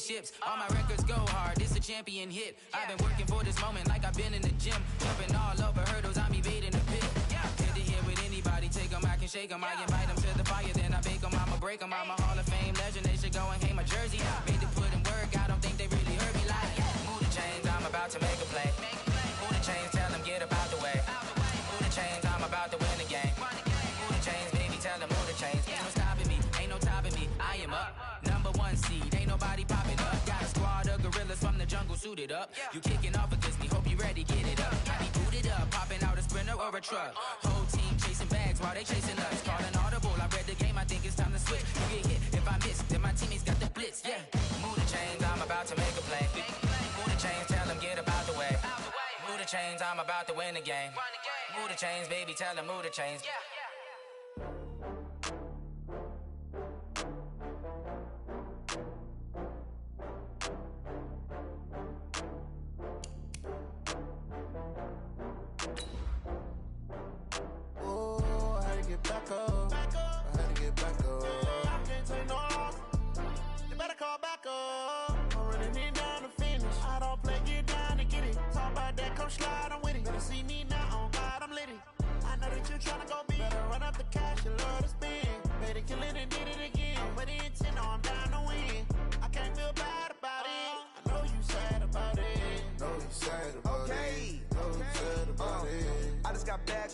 championships. All my records go hard, this a champion hit. I've been working for this moment like I've been in the gym. Jumping all over hurdles, I'm evading the pit. Head to head with anybody, take them, I can shake them. I invite them to the fire, then I bake them, I'ma break them. I'm a Hall of Fame legend, they should go and hang my jersey. Made to put in work, I don't think they really heard me like. Move the chains, I'm about to make a play. Move the chains, tell them get about the way. Move the chains, I'm about to win the game. Move the chains, baby, tell them move the chains. Ain't no stopping me, ain't no topping me, I am up. #1 seed, ain't nobody popping up. Got a squad of gorillas from the jungle suited up. You kicking off against me, hope you ready, get it up. I be booted up, popping out a sprinter or a truck. Whole team chasing bags while they chasing us. Calling audible, I read the game, I think it's time to switch. You get hit if I miss, then my teammates got the blitz, yeah. Move the chains, I'm about to make a play. Move the chains, tell them get about the way. Move the chains, I'm about to win the game. Move the chains, baby, tell them move the chains.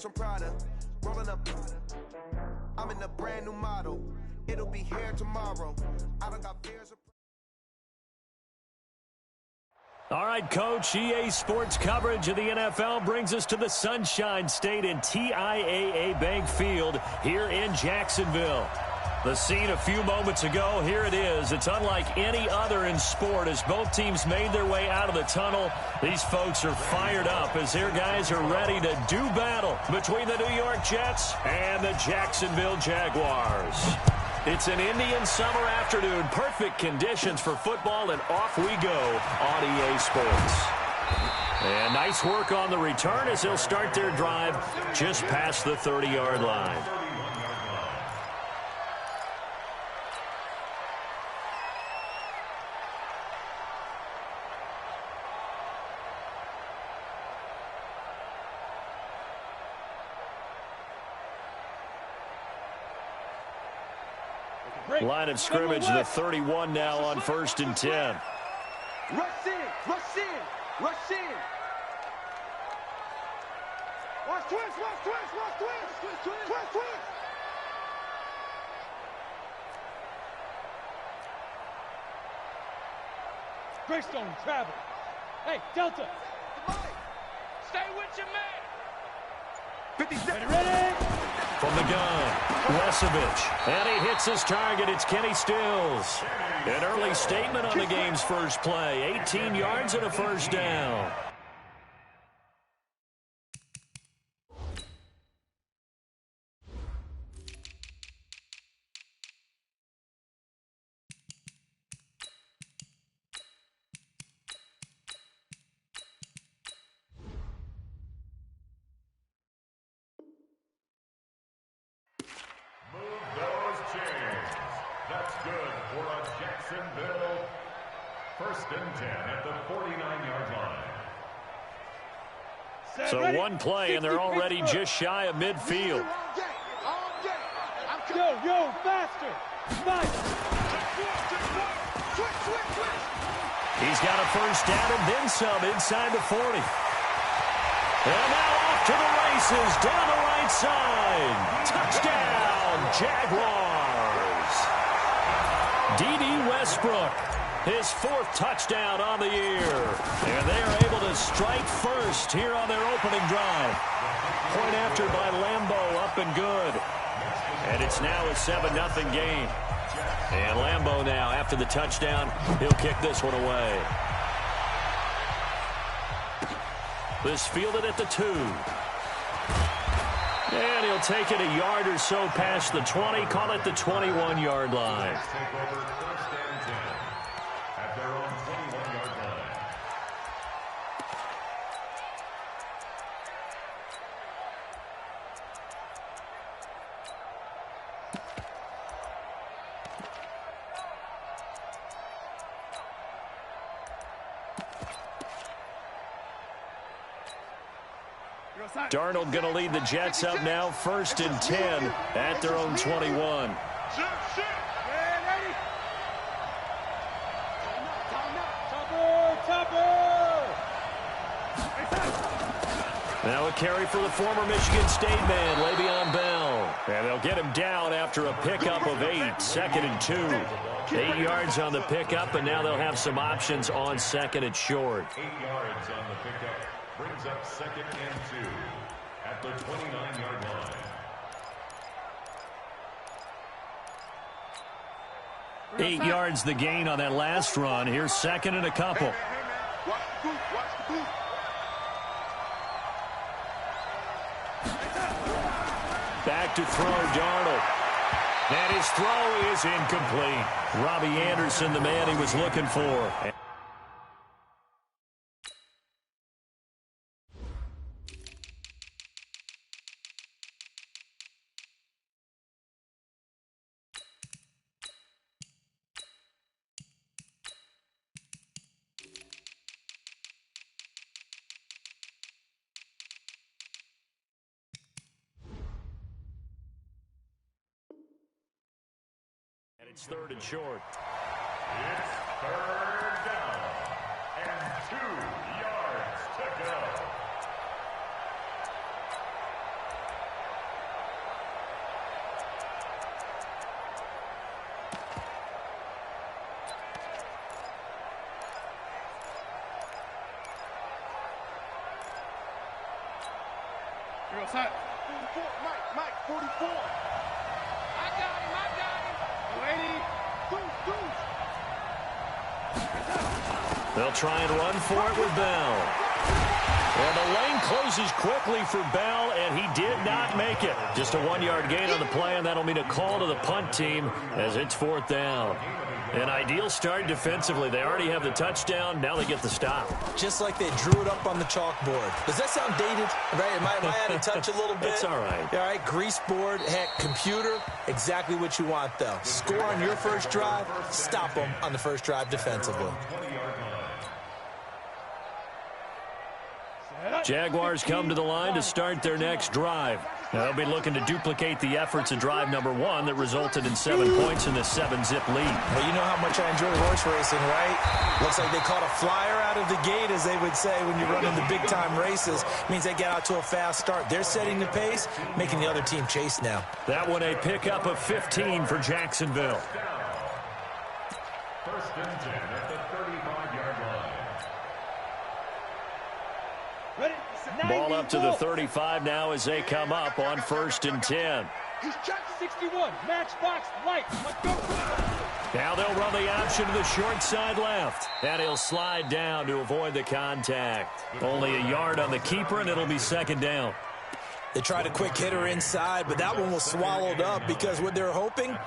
From Prada, rolling up. I'm in a brand new model. It'll be here tomorrow. I don't got fears. All right, Coach, EA Sports coverage of the NFL brings us to the Sunshine State in TIAA Bank Field here in Jacksonville. The scene a few moments ago, here it is. It's unlike any other in sport as both teams made their way out of the tunnel. These folks are fired up as their guys are ready to do battle between the New York Jets and the Jacksonville Jaguars. It's an Indian summer afternoon. Perfect conditions for football, and off we go on EA Sports. And nice work on the return as they'll start their drive just past the 30-yard line. Line of scrimmage, the 31 now on 1st and 10. Rush in, rush in, rush in. Watch twist, watch twist, watch twist, twist, twist. Greystone, travel. Hey, Delta. Stay with your man. 50 seconds. Ready? From the gun, Wesovich. And he hits his target. It's Kenny Stills. An early statement on the game's first play. 18 yards and a first down. That's good for a Jacksonville 1st and 10 at the 49-yard line. So one play, and they're already just shy of midfield. Yo, faster! He's got a first down and then some inside the 40. And now off to the races down the right side. Touchdown, Jaguars. D.D. Westbrook, his 4th touchdown on the year. And they are able to strike first here on their opening drive. Point after by Lambeau, up and good. And it's now a 7-0 game. And Lambeau now, after the touchdown, he'll kick this one away. This fielded at the 2. And he'll take it a yard or so past the 20, call it the 21-yard line. At their own 21-yard line. Darnold going to lead the Jets up now, 1st and 10 at their own 21. Now a carry for the former Michigan State man, Le'Veon Bell. And they'll get him down after a pickup of 8, 2nd and 2. 8 yards on the pickup, and now they'll have some options on 2nd and short. 8 yards on the pickup brings up 2nd and 2 at the 29-yard line. 8 yards the gain on that last run. Here's 2nd and a couple. Back to throw, Darnold. And his throw is incomplete. Robbie Anderson, the man he was looking for. It's 3rd and short. It's 3rd down and 2 yards to go. You're outside. 44, Mike, 44. I got him. 80. They'll try and run for it with Bell. And the lane closes quickly for Bell, and he did not make it. Just a 1-yard gain on the play, and that'll mean a call to the punt team as it's 4th down. An ideal start defensively. They already have the touchdown. Now they get the stop. Just like they drew it up on the chalkboard. Does that sound dated? Right? Am I out of touch a little bit? It's all right. All right, grease board, heck, computer, exactly what you want, though. Score on your first drive, stop them on the first drive defensively. Jaguars come to the line to start their next drive. Now they'll be looking to duplicate the efforts of drive number 1 that resulted in 7 points in the 7-zip lead. Well, you know how much I enjoy horse racing, right? Looks like they caught a flyer out of the gate, as they would say when you're running the big-time races. Means they get out to a fast start. They're setting the pace, making the other team chase now. That one a pickup of 15 for Jacksonville. 1st and 10 at the 35-yard line. Ready? Ball up to the 35 now as they come up on 1st and 10. He's checked 61. Matchbox light. Let's go. Now they'll run the option to the short side left. And he'll slide down to avoid the contact. Only a yard on the keeper, and it'll be 2nd down. They tried a quick hitter inside, but that one was swallowed up because what they're hoping,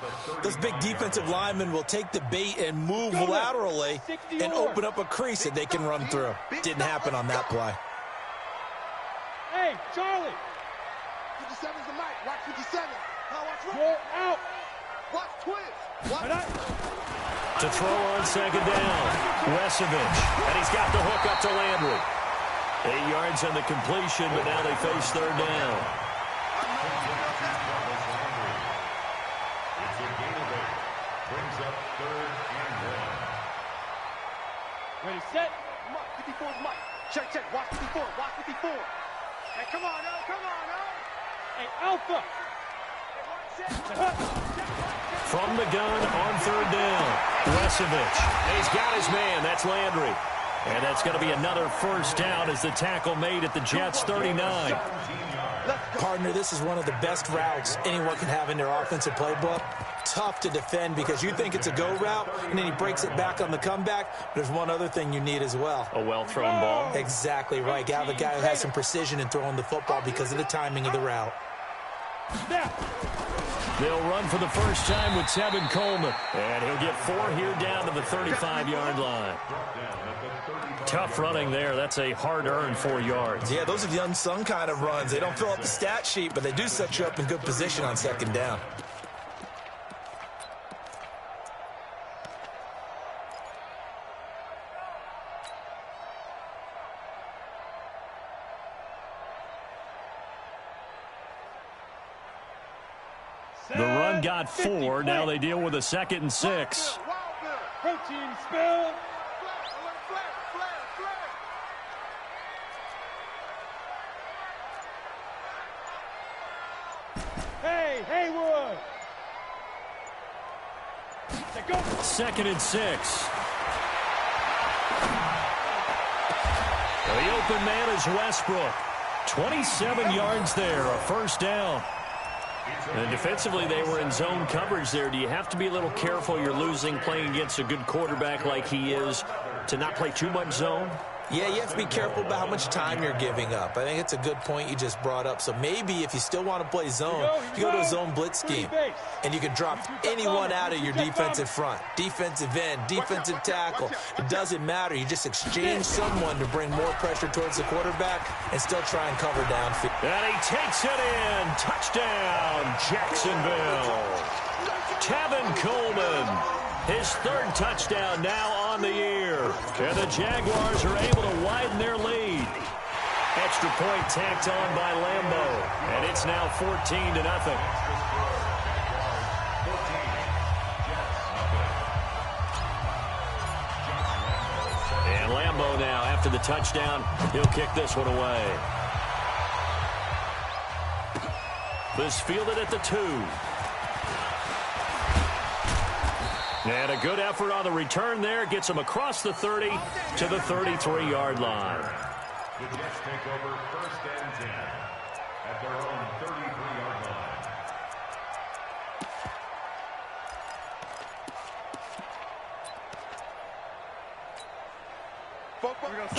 those big defensive linemen will take the bait and move laterally and open up a crease that they can run through. Didn't happen on that play. Hey, Charlie. 57's the mic. Watch 57. Watch roll out. Watch twist. Watch. To throw on 2nd down, Wesovich. And he's got the hook up to Landry. 8 yards on the completion, but now they face 3rd down. It's a gain of 8. Brings up 3rd and 1. Ready, set. 54's Mike. Check. Watch 54. Watch 54. Hey, come on, no. Hey, Alpha. From the gun on 3rd down, Wesovich. And he's got his man. That's Landry. And that's going to be another 1st down as the tackle made at the Jets' 39. Partner, this is one of the best routes anyone can have in their offensive playbook. Tough to defend because you think it's a go route, and then he breaks it back on the comeback. There's one other thing you need as well. A well-thrown ball. Exactly right. Got the guy who has some precision in throwing the football because of the timing of the route. They'll run for the first time with Tevin Coleman. And he'll get 4 here down to the 35-yard line. Tough running there. That's a hard-earned 4 yards. Yeah, those are the unsung kind of runs. They don't fill up the stat sheet, but they do set you up in good position on 2nd down. The run got 4. Now they deal with a 2nd and 6. Protein spill. Hey, Haywood. 2nd and 6. The open man is Westbrook. 27 yards there, a first down. And defensively, they were in zone coverage there. Do you have to be a little careful? You're losing playing against a good quarterback like he is to not play too much zone? Yeah, you have to be careful about how much time you're giving up. I think it's a good point you just brought up. So maybe if you still want to play zone, you go to a zone blitz scheme. And you can drop anyone out of your defensive front. Defensive end, defensive tackle. It doesn't matter. You just exchange someone to bring more pressure towards the quarterback and still try and cover downfield. And he takes it in. Touchdown, Jacksonville. Tevin Coleman. His 3rd touchdown now on the year. And the Jaguars are able to widen their lead. Extra point tacked on by Lambeau. And it's now 14-0. And Lambeau now, after the touchdown, he'll kick this one away. This fielded at the 2. And a good effort on the return there. Gets him across the 30 to the 33-yard line. The Jets take over 1st and 10 at their own 33-yard line.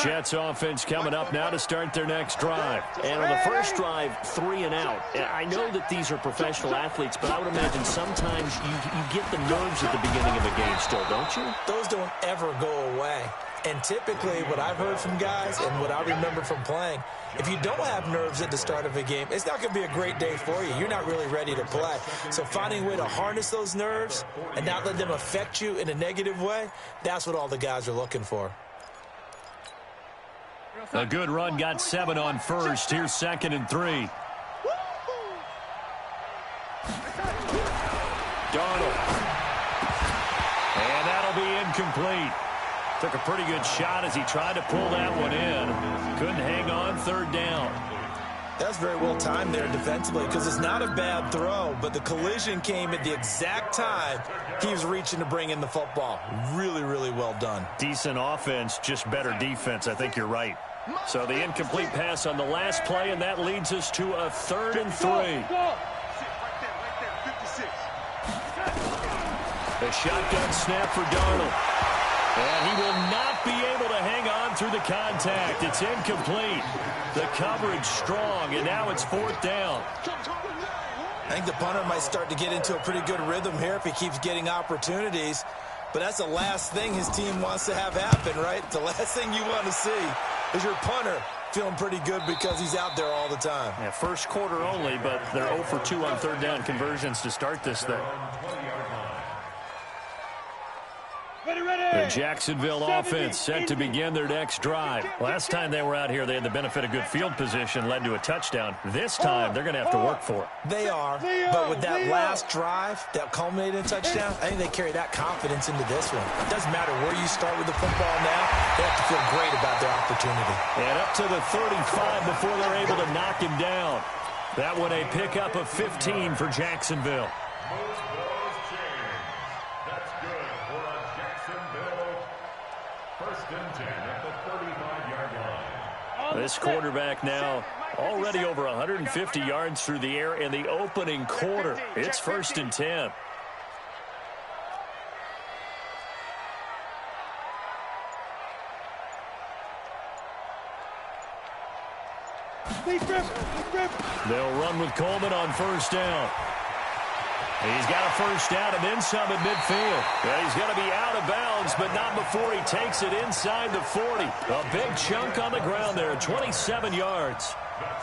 Jets offense coming up now to start their next drive. And on the first drive, 3 and out. I know that these are professional athletes, but I would imagine sometimes you get the nerves at the beginning of a game still, don't you? Those don't ever go away. And typically what I've heard from guys and what I remember from playing, if you don't have nerves at the start of a game, it's not going to be a great day for you. You're not really ready to play. So finding a way to harness those nerves and not let them affect you in a negative way, that's what all the guys are looking for. A good run, got 7 on first. Here's 2nd and 3. Darnold. And that'll be incomplete. Took a pretty good shot as he tried to pull that one in. Couldn't hang on, 3rd down. That's very well timed there defensively because it's not a bad throw, but the collision came at the exact time he was reaching to bring in the football. Really, really well done. Decent offense, just better defense. I think you're right. So the incomplete pass on the last play, and that leads us to a 3rd and 3. The shotgun snap for Darnold. And he will not be able to hang on through the contact. It's incomplete. The coverage strong, and now it's 4th down. I think the punter might start to get into a pretty good rhythm here if he keeps getting opportunities. But that's the last thing his team wants to have happen, right? The last thing you want to see is your punter feeling pretty good because he's out there all the time. Yeah, first quarter only, but they're 0 for 2 on 3rd down conversions to start this thing. The Jacksonville offense set to begin their next drive. Last time they were out here, they had the benefit of good field position, led to a touchdown. This time, they're going to have to work for it. They are, but with that last drive that culminated in a touchdown, I think they carry that confidence into this one. It doesn't matter where you start with the football now. They have to feel great about their opportunity. And up to the 35 before they're able to knock him down. That one a pickup of 15 for Jacksonville. This quarterback now already over 150 yards through the air in the opening quarter. It's 1st and 10. They'll run with Coleman on 1st down. He's got a 1st down and then some at midfield. Yeah, he's going to be out of bounds, but not before he takes it inside the 40. A big chunk on the ground there, 27 yards.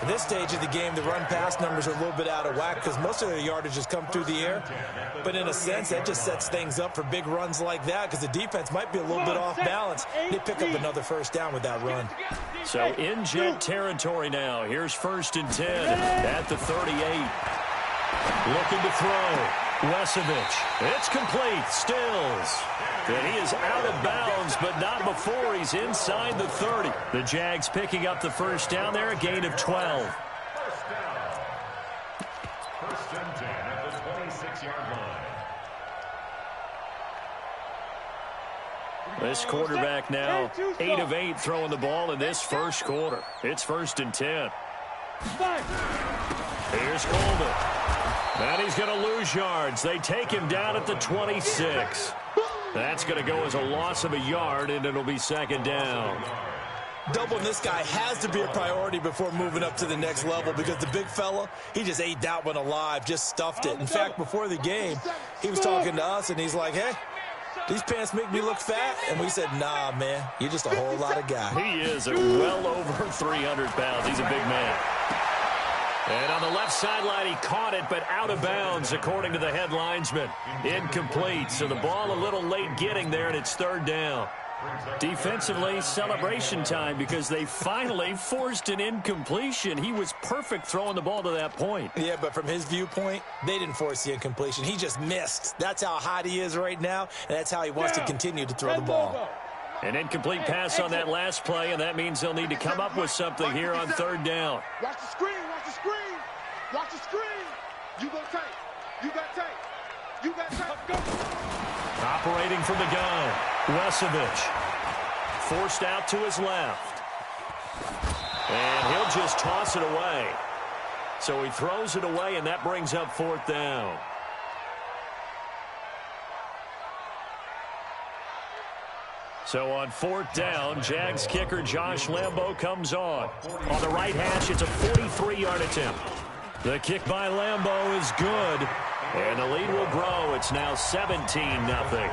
At this stage of the game, the run-pass numbers are a little bit out of whack because most of their yardage has come through the air. But in a sense, that just sets things up for big runs like that because the defense might be a little bit off balance. They pick up another 1st down with that run. So in Jet territory now. Here's 1st and 10 at the 38. Looking to throw. Wesovich. It's complete. Stills. And he is out of bounds, but not before he's inside the 30. The Jags picking up the first down there, a gain of 12. First down. First and 10 at the 26-yard line. This quarterback now 8 of 8 throwing the ball in this first quarter. It's 1st and 10. Here's Coleman. And he's going to lose yards. They take him down at the 26. That's going to go as a loss of a yard, and it'll be 2nd down. Doubling this guy has to be a priority before moving up to the next level because the big fella, he just ate that one alive, just stuffed it. In fact, before the game, he was talking to us, and he's like, hey, these pants make me look fat. And we said, nah, man, you're just a whole lot of guy. He is well over 300 pounds. He's a big man. And on the left sideline, he caught it, but out of bounds, according to the head linesman. Incomplete, so the ball a little late getting there, and it's 3rd down. Defensively, celebration time because they finally forced an incompletion. He was perfect throwing the ball to that point. Yeah, but from his viewpoint, they didn't force the incompletion. He just missed. That's how hot he is right now, and that's how he wants to continue to throw the ball. An incomplete pass on that last play, and that means they'll need to come up with something here on 3rd down. Watch the screen, watch the screen. Watch the screen. You go tight. You got tight. You got tight. Go. Operating from the gun. Wesovich. Forced out to his left. And he'll just toss it away. So he throws it away, and that brings up 4th down. So on 4th down, Jags kicker Josh Lambo comes on. On the right hash, it's a 43-yard attempt. The kick by Lambo is good, and the lead will grow. It's now 17-0.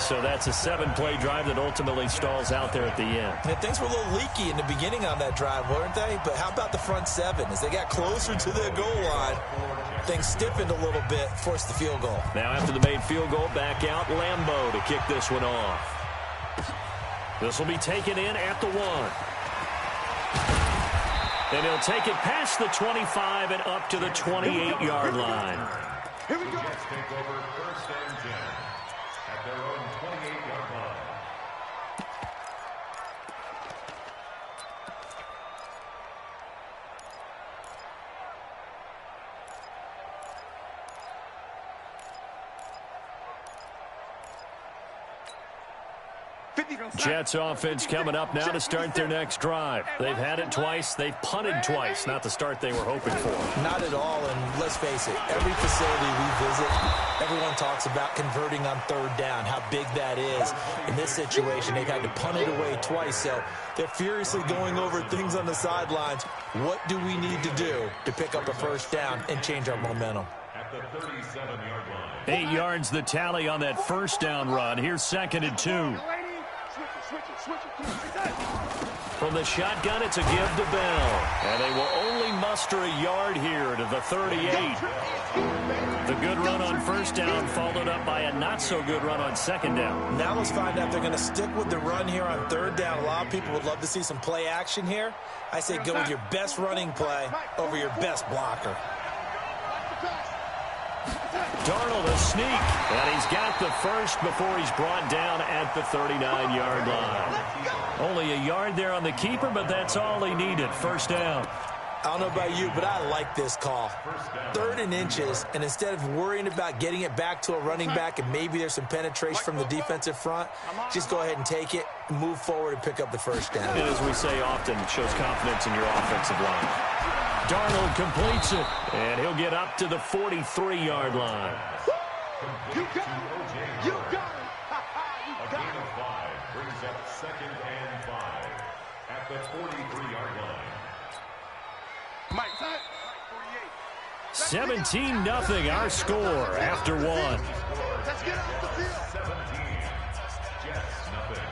So that's a 7-play drive that ultimately stalls out there at the end. And things were a little leaky in the beginning on that drive, weren't they? But how about the front 7? As they got closer to the goal line, things stiffened a little bit, forced the field goal. Now after the made field goal, back out Lambo to kick this one off. This will be taken in at the 1. And he'll take it past the 25 and up to the 28-yard line. Here we go. Jets take over 1st and 10 at their own 28-yard line. Jets offense coming up now to start their next drive. They've had it twice. They've punted twice. Not the start they were hoping for. Not at all, and let's face it, every facility we visit, everyone talks about converting on 3rd down, how big that is. In this situation, they've had to punt it away twice, so they're furiously going over things on the sidelines. What do we need to do to pick up a 1st down and change our momentum? At the 37-yard line. 8 yards the tally on that 1st down run. Here's 2nd and 2. From the shotgun, it's a give to Bell. And they will only muster a yard here to the 38. The good run on 1st down followed up by a not-so-good run on 2nd down. Now let's find out if they're going to stick with the run here on 3rd down. A lot of people would love to see some play action here. I say go with your best running play over your best blocker. Darnold a sneak, and he's got the first before he's brought down at the 39-yard line. Only a yard there on the keeper, but that's all he needed. 1st down. I don't know about you, but I like this call. 3rd and inches, and instead of worrying about getting it back to a running back and maybe there's some penetration from the defensive front, just go ahead and take it, move forward, and pick up the 1st down. And as we say often, it shows confidence in your offensive line. Darnold completes it, and he'll get up to the 43-yard line. You got it. You got it. A gain of 5 brings up 2nd and 5 at the 43-yard line. Mike, 17-0 our score after 1. let's get off the field. 17. Jets, nothing.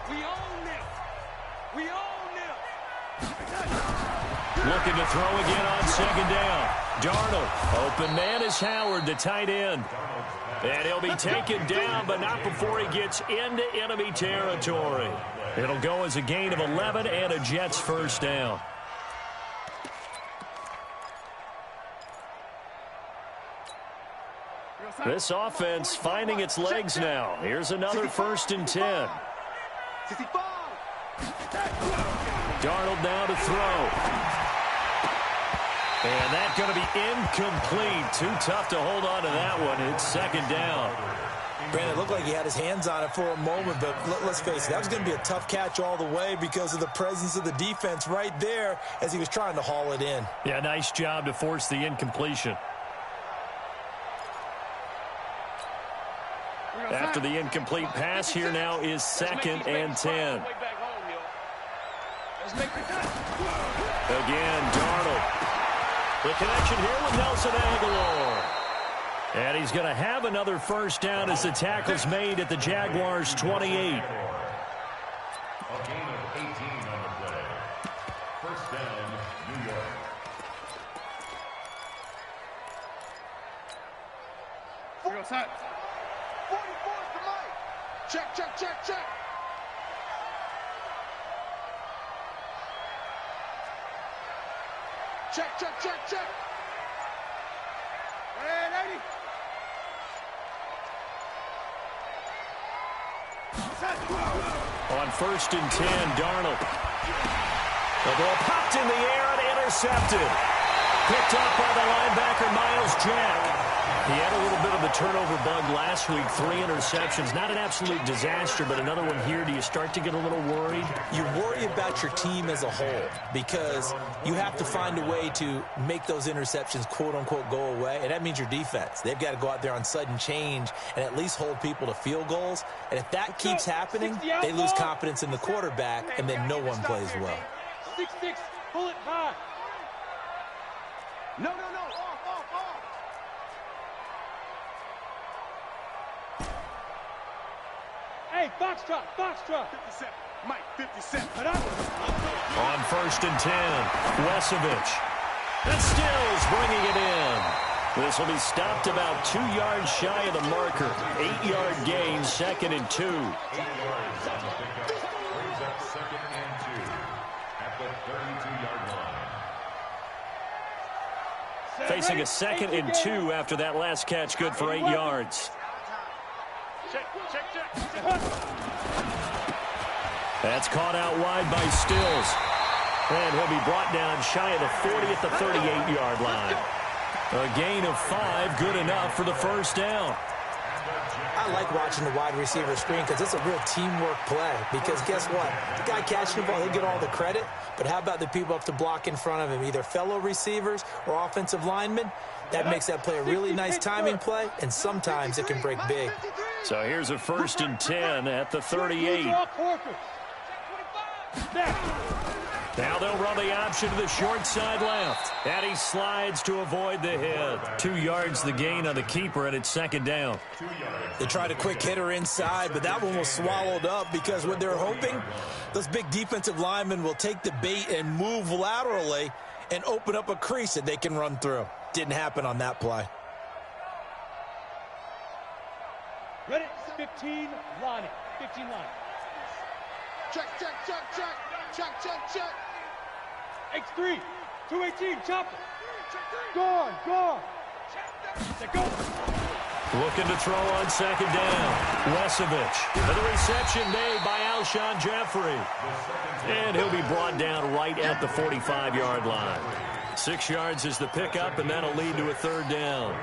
We own this. We own this. Looking to throw again on second down. Darnold. Open man is Howard, the tight end. And he'll be taken down, but not before he gets into enemy territory. It'll go as a gain of 11 and a Jets first down. This offense finding its legs now. Here's another 1st and 10. Darnold now to throw. And that's going to be incomplete. Too tough to hold on to that one. It's second down. Brandon, it looked like he had his hands on it for a moment, but let's face it, that was going to be a tough catch all the way because of the presence of the defense right there as he was trying to haul it in. Yeah, nice job to force the incompletion. After the incomplete pass, here now is 2nd and 10. Again, Darnold. The connection here with Nelson Aguilar. And he's going to have another first down as the tackle's made at the Jaguars' 28. A gain of 18 on the play. First down, New York. We're outside. 44 to Mike. Check, check, check, check. Check, check, check, check. Hey, 80. On 1st and 10, Darnold. The ball popped in the air and intercepted. Picked up by the linebacker, Miles Jack. He had a little bit of a turnover bug last week, 3 interceptions. Not an absolute disaster, but another one here. Do you start to get a little worried? You worry about your team as a whole because you have to find a way to make those interceptions, quote-unquote, go away, and that means your defense. They've got to go out there on sudden change and at least hold people to field goals. And if that keeps happening, they lose confidence in the quarterback, and then no one plays well. 6-6, pull it high. No, no, no, off, off, off. Hey, foxtrot, foxtrot. 50 cent, Mike, 50 cent. On 1st and 10, Wesovich. And Stills bringing it in. This will be stopped about 2 yards shy of the marker. 8-yard gain, 2nd and 2. 8 yards on the pickup. Brings up 2nd and 2 at the 32-yard line. Facing a 2nd and 2 after that last catch, good for 8 yards. Check, check, check. That's caught out wide by Stills. And he'll be brought down shy of the 40 at the 38-yard line. A gain of 5, good enough for the first down. I like watching the wide receiver screen because it's a real teamwork play. Because guess what? The guy catching the ball, he'll get all the credit. But how about the people up to block in front of him, either fellow receivers or offensive linemen? That makes that play a really nice timing play, and sometimes it can break big. So here's a 1st and 10 at the 38. Now they'll run the option to the short side left. And he slides to avoid the hit. 2 yards the gain on the keeper, and it's 2nd down. They tried a quick hitter inside, but that one was swallowed up because what they're hoping, those big defensive linemen will take the bait and move laterally and open up a crease that they can run through. Didn't happen on that play. Ready? 15 line. 15 line. Check, check, check, check. Check, check, check. X3. 218. Chopper. Gone, gone. Check, go. Looking to throw on 2nd down. Wesovich. And the reception made by Alshon Jeffrey. And he'll be brought down right at the 45-yard line. 6 yards is the pickup, and that'll lead to a 3rd down.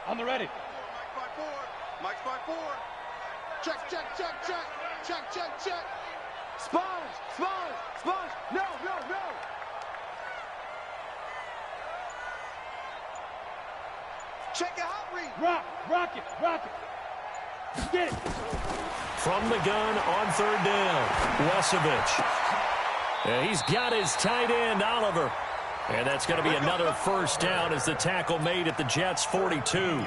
On the ready. Mike's by 4. Check, check, check, check. Check, check, check. Sponge, sponge, sponge. No, no, no. Check your hot read. Rock, rock it, rock it. Get it. From the gun on 3rd down, Wesovich. Yeah, he's got his tight end, Oliver. And that's going to be another first down as the tackle made at the Jets' 42.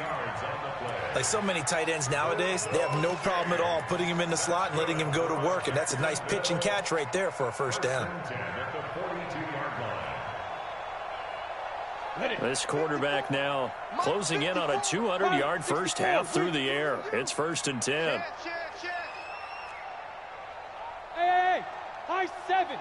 Like so many tight ends nowadays, they have no problem at all putting him in the slot and letting him go to work, and that's a nice pitch and catch right there for a first down. This quarterback now closing in on a 200-yard first half through the air. It's 1st and 10. Hey, high 7.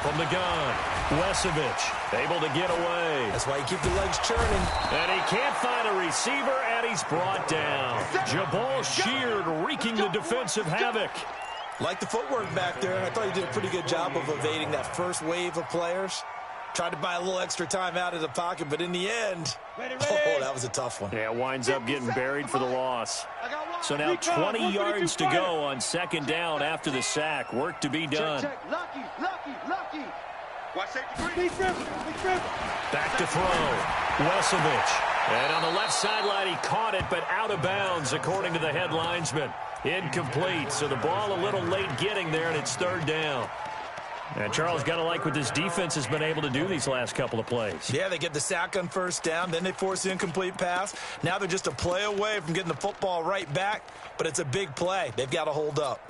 From the gun, Wesovich able to get away. That's why you keep the legs churning. And he can't find a receiver, and he's brought down. Jabal Sheard wreaking the defensive havoc. Like the footwork back there. I thought he did a pretty good job of evading that first wave of players. Tried to buy a little extra time out of the pocket, but in the end, oh, that was a tough one. Yeah, winds up getting buried for the loss. So now 20 yards to go on 2nd down after the sack. Work to be done. Lucky. Back to throw. Wesovich. And on the left sideline, he caught it, but out of bounds, according to the head linesman. Incomplete. So the ball a little late getting there, and it's 3rd down. And Charles, got to like what this defense has been able to do these last couple of plays. Yeah, they get the sack on 1st down, then they force the incomplete pass. Now they're just a play away from getting the football right back, but it's a big play. They've got to hold up.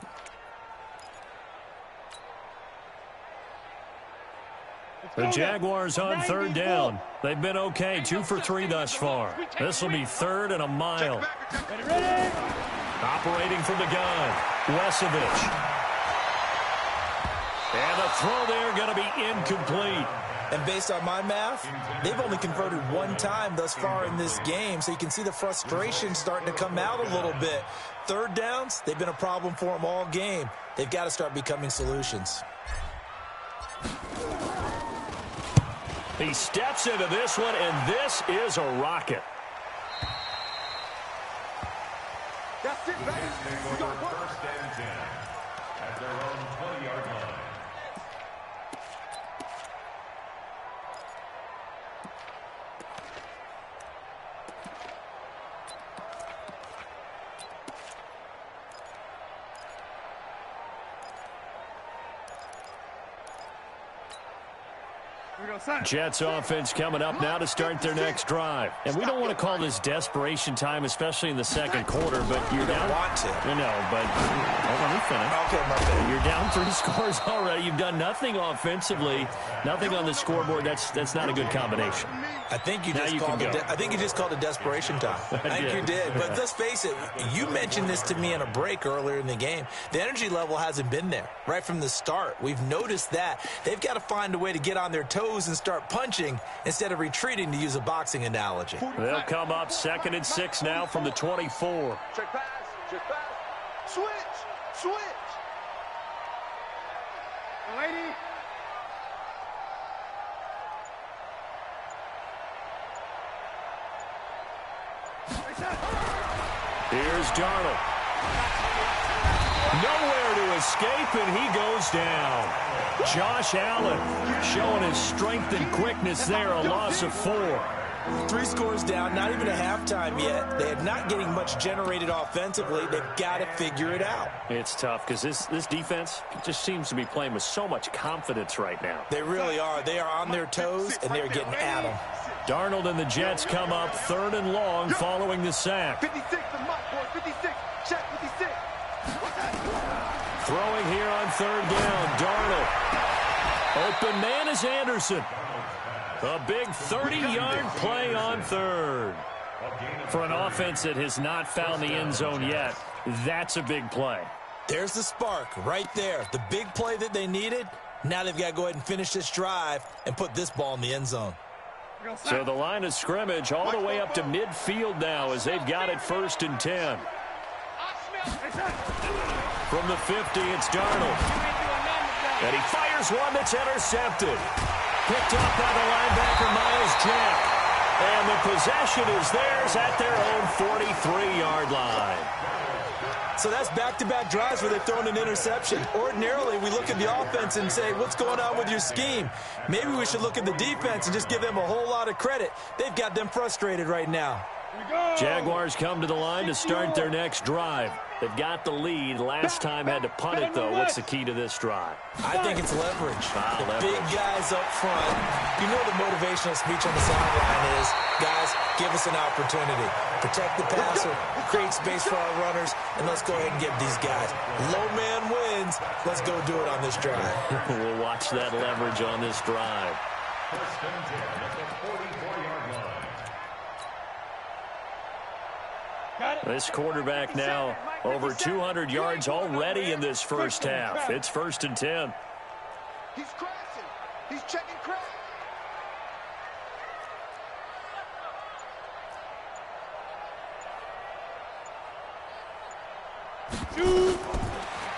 The Jaguars on 3rd down. They've been okay, 2 for 3 thus far. This will be 3rd and a mile. Operating from the gun, Wesovich. And the throw there going to be incomplete. And based on my math, they've only converted 1 time thus far in this game, so you can see the frustration starting to come out a little bit. 3rd downs, they've been a problem for them all game. They've got to start becoming solutions. He steps into this one, and this is a rocket. That's it, baby. We got 1st and 10 at their own 20-yard line. Jets offense coming up now to start their next drive. And we don't want to call this desperation time, especially in the 2nd quarter, but you're down. Want to. You know, but let me finish. Okay, my bad. You're down 3 scores already. You've done nothing offensively, nothing on the scoreboard. That's not a good combination. I think you just called it desperation time. I think you did. But let's face it, you mentioned this to me in a break earlier in the game. The energy level hasn't been there right from the start. We've noticed that. They've got to find a way to get on their toes and start punching instead of retreating, to use a boxing analogy. They'll come up 2nd and 6 now from the 24. Check pass. Switch. Lady. Here's Darnold. Nowhere to escape, and he goes down. Josh Allen showing his strength and quickness there, a loss of 4. 3 scores down, not even a halftime yet. They are not getting much generated offensively. They've got to figure it out. It's tough because this defense just seems to be playing with so much confidence right now. They really are. They are on their toes, and they're getting at them. Darnold and the Jets come up 3rd and long following the sack. 56, the muck, boy. 56. Check 56. Throwing here on 3rd down, Darnold. Open man is Anderson. A big 30-yard play on 3rd. For an offense that has not found the end zone yet, that's a big play. There's the spark right there. The big play that they needed. Now they've got to go ahead and finish this drive and put this ball in the end zone. So the line of scrimmage all the way up to midfield now as they've got it 1st and 10. From the 50, it's Darnold. And he fires one that's intercepted. Picked up by the linebacker, Miles Jack. And the possession is theirs at their own 43-yard line. So that's back-to-back drives where they've thrown an interception. Ordinarily, we look at the offense and say, what's going on with your scheme? Maybe we should look at the defense and just give them a whole lot of credit. They've got them frustrated right now. Jaguars come to the line to start their next drive. They've got the lead. Last time had to punt it, though. What's the key to this drive? I think it's leverage. Leverage. Big guys up front. You know the motivational speech on the sideline is, guys, give us an opportunity. Protect the passer, create space for our runners, and let's go ahead and get these guys. Low man wins. Let's go do it on this drive. We'll watch that leverage on this drive. First and 10 at the 44-yard line. This quarterback now over 200 yards already in this first half. It's 1st and 10. He's crashing. He's checking crash.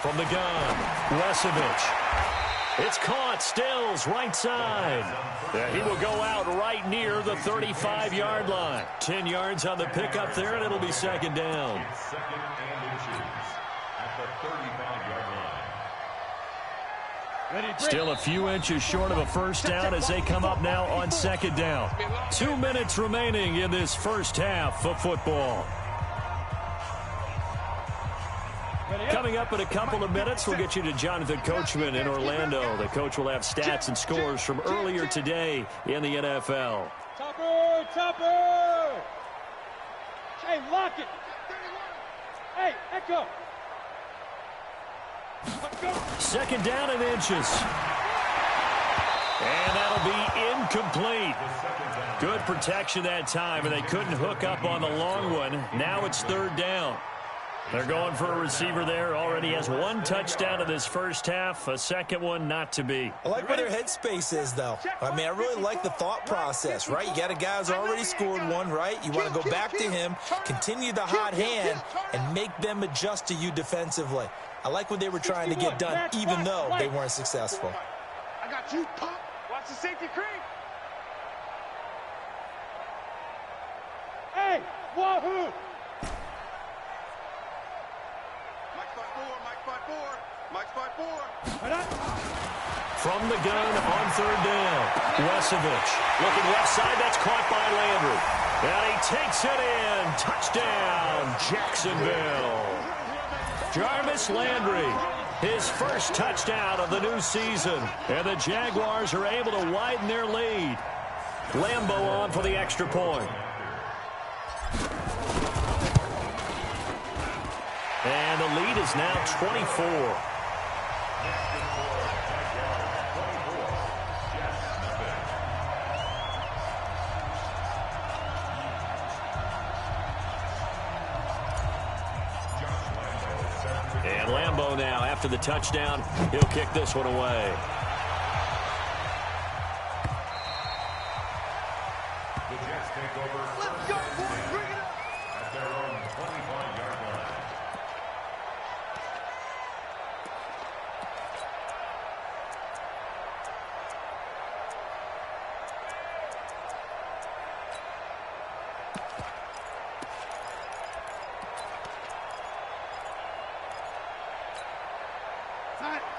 From the gun, Wesevich. It's caught. Stills, right side. Yeah, he will go out right near the 35-yard line. 10 yards on the pickup there, and it'll be second down. It's second and inches at the 35-yard line. Still a few inches short of a first down as they come up now on second down. 2 minutes remaining in this first half of football. Coming up in a couple of minutes, we'll get you to Jonathan Coachman in Orlando. The coach will have stats and scores from earlier today in the NFL. Topper! Hey, lock it! Hey, Echo! Second down and inches. And that'll be incomplete. Good protection that time, and they couldn't hook up on the long one. Now it's third down. They're going for a receiver there. Already has one touchdown in this first half. A second one not to be. I like where their headspace is, though. I mean, I really like the thought process, right? You got a guy who's already scored one, right? You want to go back to him, continue the hot hand, and make them adjust to you defensively. I like what they were trying to get done, even though they weren't successful. I got you, pop. Watch the safety creep. Hey, wahoo! Mike's by four. From the gun on third down, Wesevich looking left side. That's caught by Landry. And he takes it in. Touchdown, Jacksonville. Jarvis Landry, his first touchdown of the new season. And the Jaguars are able to widen their lead. Lambo on for the extra point. And the lead is now 24. And Lambo now, after the touchdown, he'll kick this one away. The Jets take over. Let's go, boys. Bring it up. At their own 25-yard line.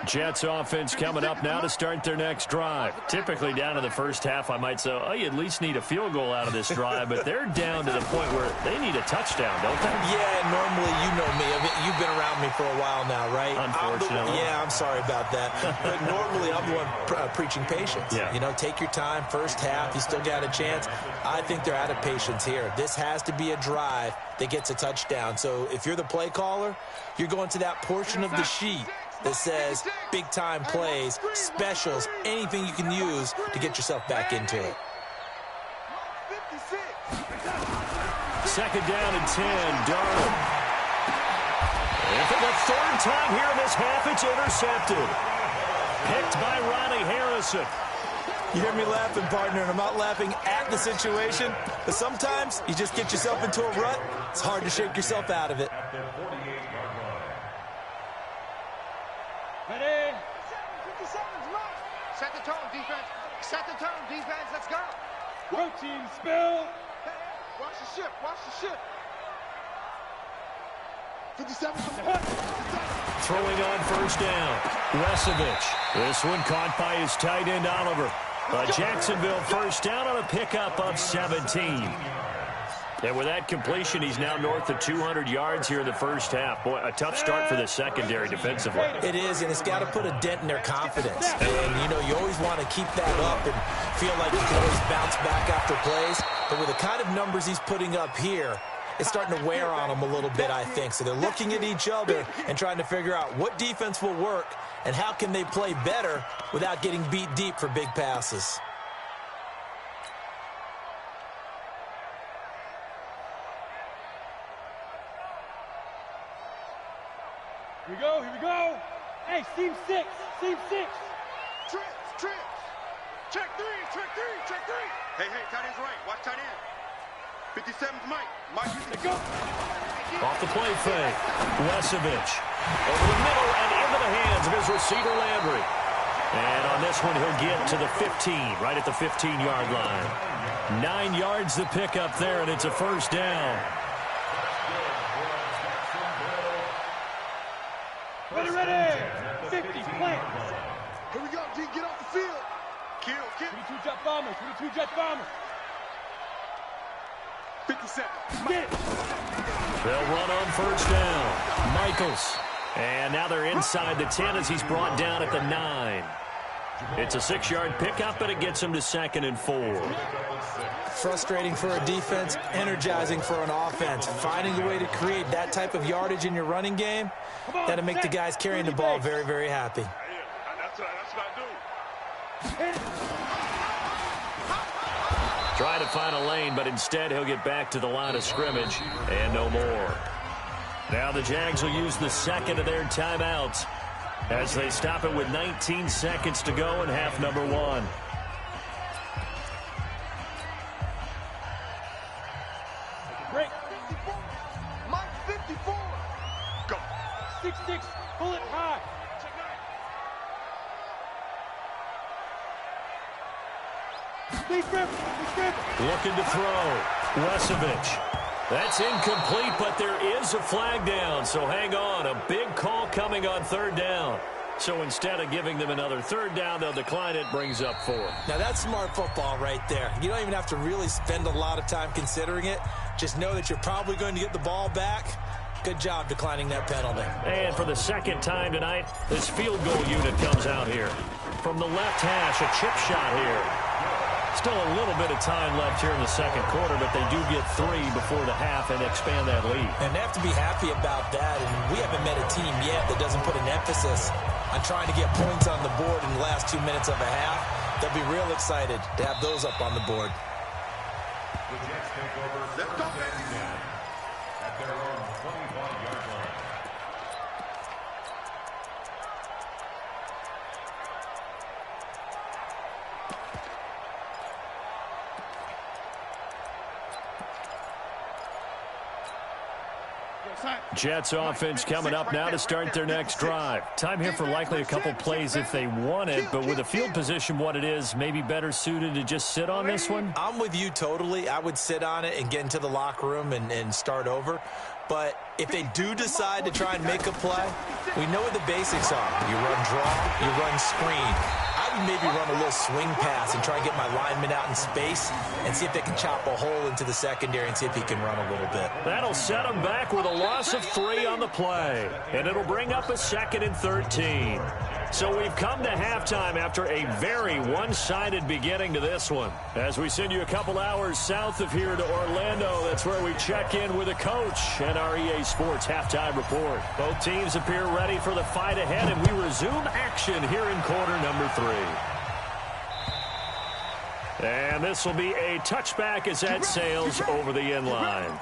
Jets offense coming up now to start their next drive. Typically down to the first half, I might say, oh, you at least need a field goal out of this drive, but they're down to the point where they need a touchdown, don't they? Yeah, normally, you know me. I mean, you've been around me for a while now, right? Unfortunately. I'm sorry about that. But normally, I'm the one preaching patience. Yeah. You know, take your time, first half, you still got a chance. I think they're out of patience here. This has to be a drive that gets a touchdown. So if you're the play caller, you're going to that portion of the sheet that says big-time plays, specials, anything you can use to get yourself back into it. Second down and 10, Darnold. And for the third time here in this half, it's intercepted. Picked by Ronnie Harrison. You hear me laughing, partner, and I'm not laughing at the situation, but sometimes you just get yourself into a rut. It's hard to shake yourself out of it. At their 48-yard line. Ready? 57's right. Set the tone, defense. Set the tone, defense. Let's go. Protein spill. Watch the ship. Watch the ship. 57. Throwing on first down, Wesevich. This one caught by his tight end, Oliver. Jacksonville first down on a pickup of 17. And with that completion, he's now north of 200 yards here in the first half. Boy, a tough start for the secondary defensively. It is, and it's got to put a dent in their confidence. And, you know, you always want to keep that up and feel like you can always bounce back after plays. But with the kind of numbers he's putting up here, it's starting to wear on them a little bit, I think. So they're looking at each other and trying to figure out what defense will work and how can they play better without getting beat deep for big passes. Here we go, here we go. Hey, seam 6, seam 6. Trips. Check three. Hey, tight end's right. Watch tight end. 57's Mike. Let's go. Off the play fake. Wesevich over the middle and into the hands of his receiver, Landry. And on this one, he'll get to the 15, right at the 15-yard line. 9 yards to pick up there, and it's a first down. Ready. 50, plant. Here we go, G. Get off the field. Kill. 22 jet bombers, 22 jet bombers. 57. Get it. They'll run on first down. Michaels. And now they're inside the 10 as he's brought down at the 9. It's a 6-yard pickup, but it gets him to 2nd and 4. Frustrating for a defense, energizing for an offense. Finding a way to create that type of yardage in your running game, that'll make the guys carrying the ball very, very happy. That's what I do. Trying to find a lane, but instead he'll get back to the line of scrimmage and no more. Now the Jags will use the second of their timeouts as they stop it with 19 seconds to go in half number 1. Break. Mike 54. Go. 6-6, pull it high. Please grip. Looking to throw. Wesevich. That's incomplete, but there is a flag down, so hang on. A big call coming on 3rd down. So instead of giving them another 3rd down, they'll decline it, brings up 4. Now that's smart football right there. You don't even have to really spend a lot of time considering it. Just know that you're probably going to get the ball back. Good job declining that penalty. And for the second time tonight, this field goal unit comes out here. From the left hash, a chip shot here. Still a little bit of time left here in the second quarter, but they do get 3 before the half and expand that lead. And they have to be happy about that. And we haven't met a team yet that doesn't put an emphasis on trying to get points on the board in the last 2 minutes of a half. They'll be real excited to have those up on the board. The Jets take over at their own 25-yard line. Jets offense coming up now to start their next drive. Time here for likely a couple plays if they want it, but with the field position what it is, maybe better suited to just sit on this one? I'm with you totally. I would sit on it and get into the locker room and start over. But if they do decide to try and make a play, we know what the basics are. You run draw, you run screen. I would maybe run a little swing pass and try and get my lineman out in space and see if they can chop a hole into the secondary and see if he can run a little bit. That'll set them back with a loss of 3 on the play. And it'll bring up a 2nd and 13. So we've come to halftime after a very one-sided beginning to this one. As we send you a couple hours south of here to Orlando, that's where we check in with a coach and our EA Sports halftime report. Both teams appear ready for the fight ahead, and we resume action here in quarter number 3. And this will be a touchback as that sails over the end line.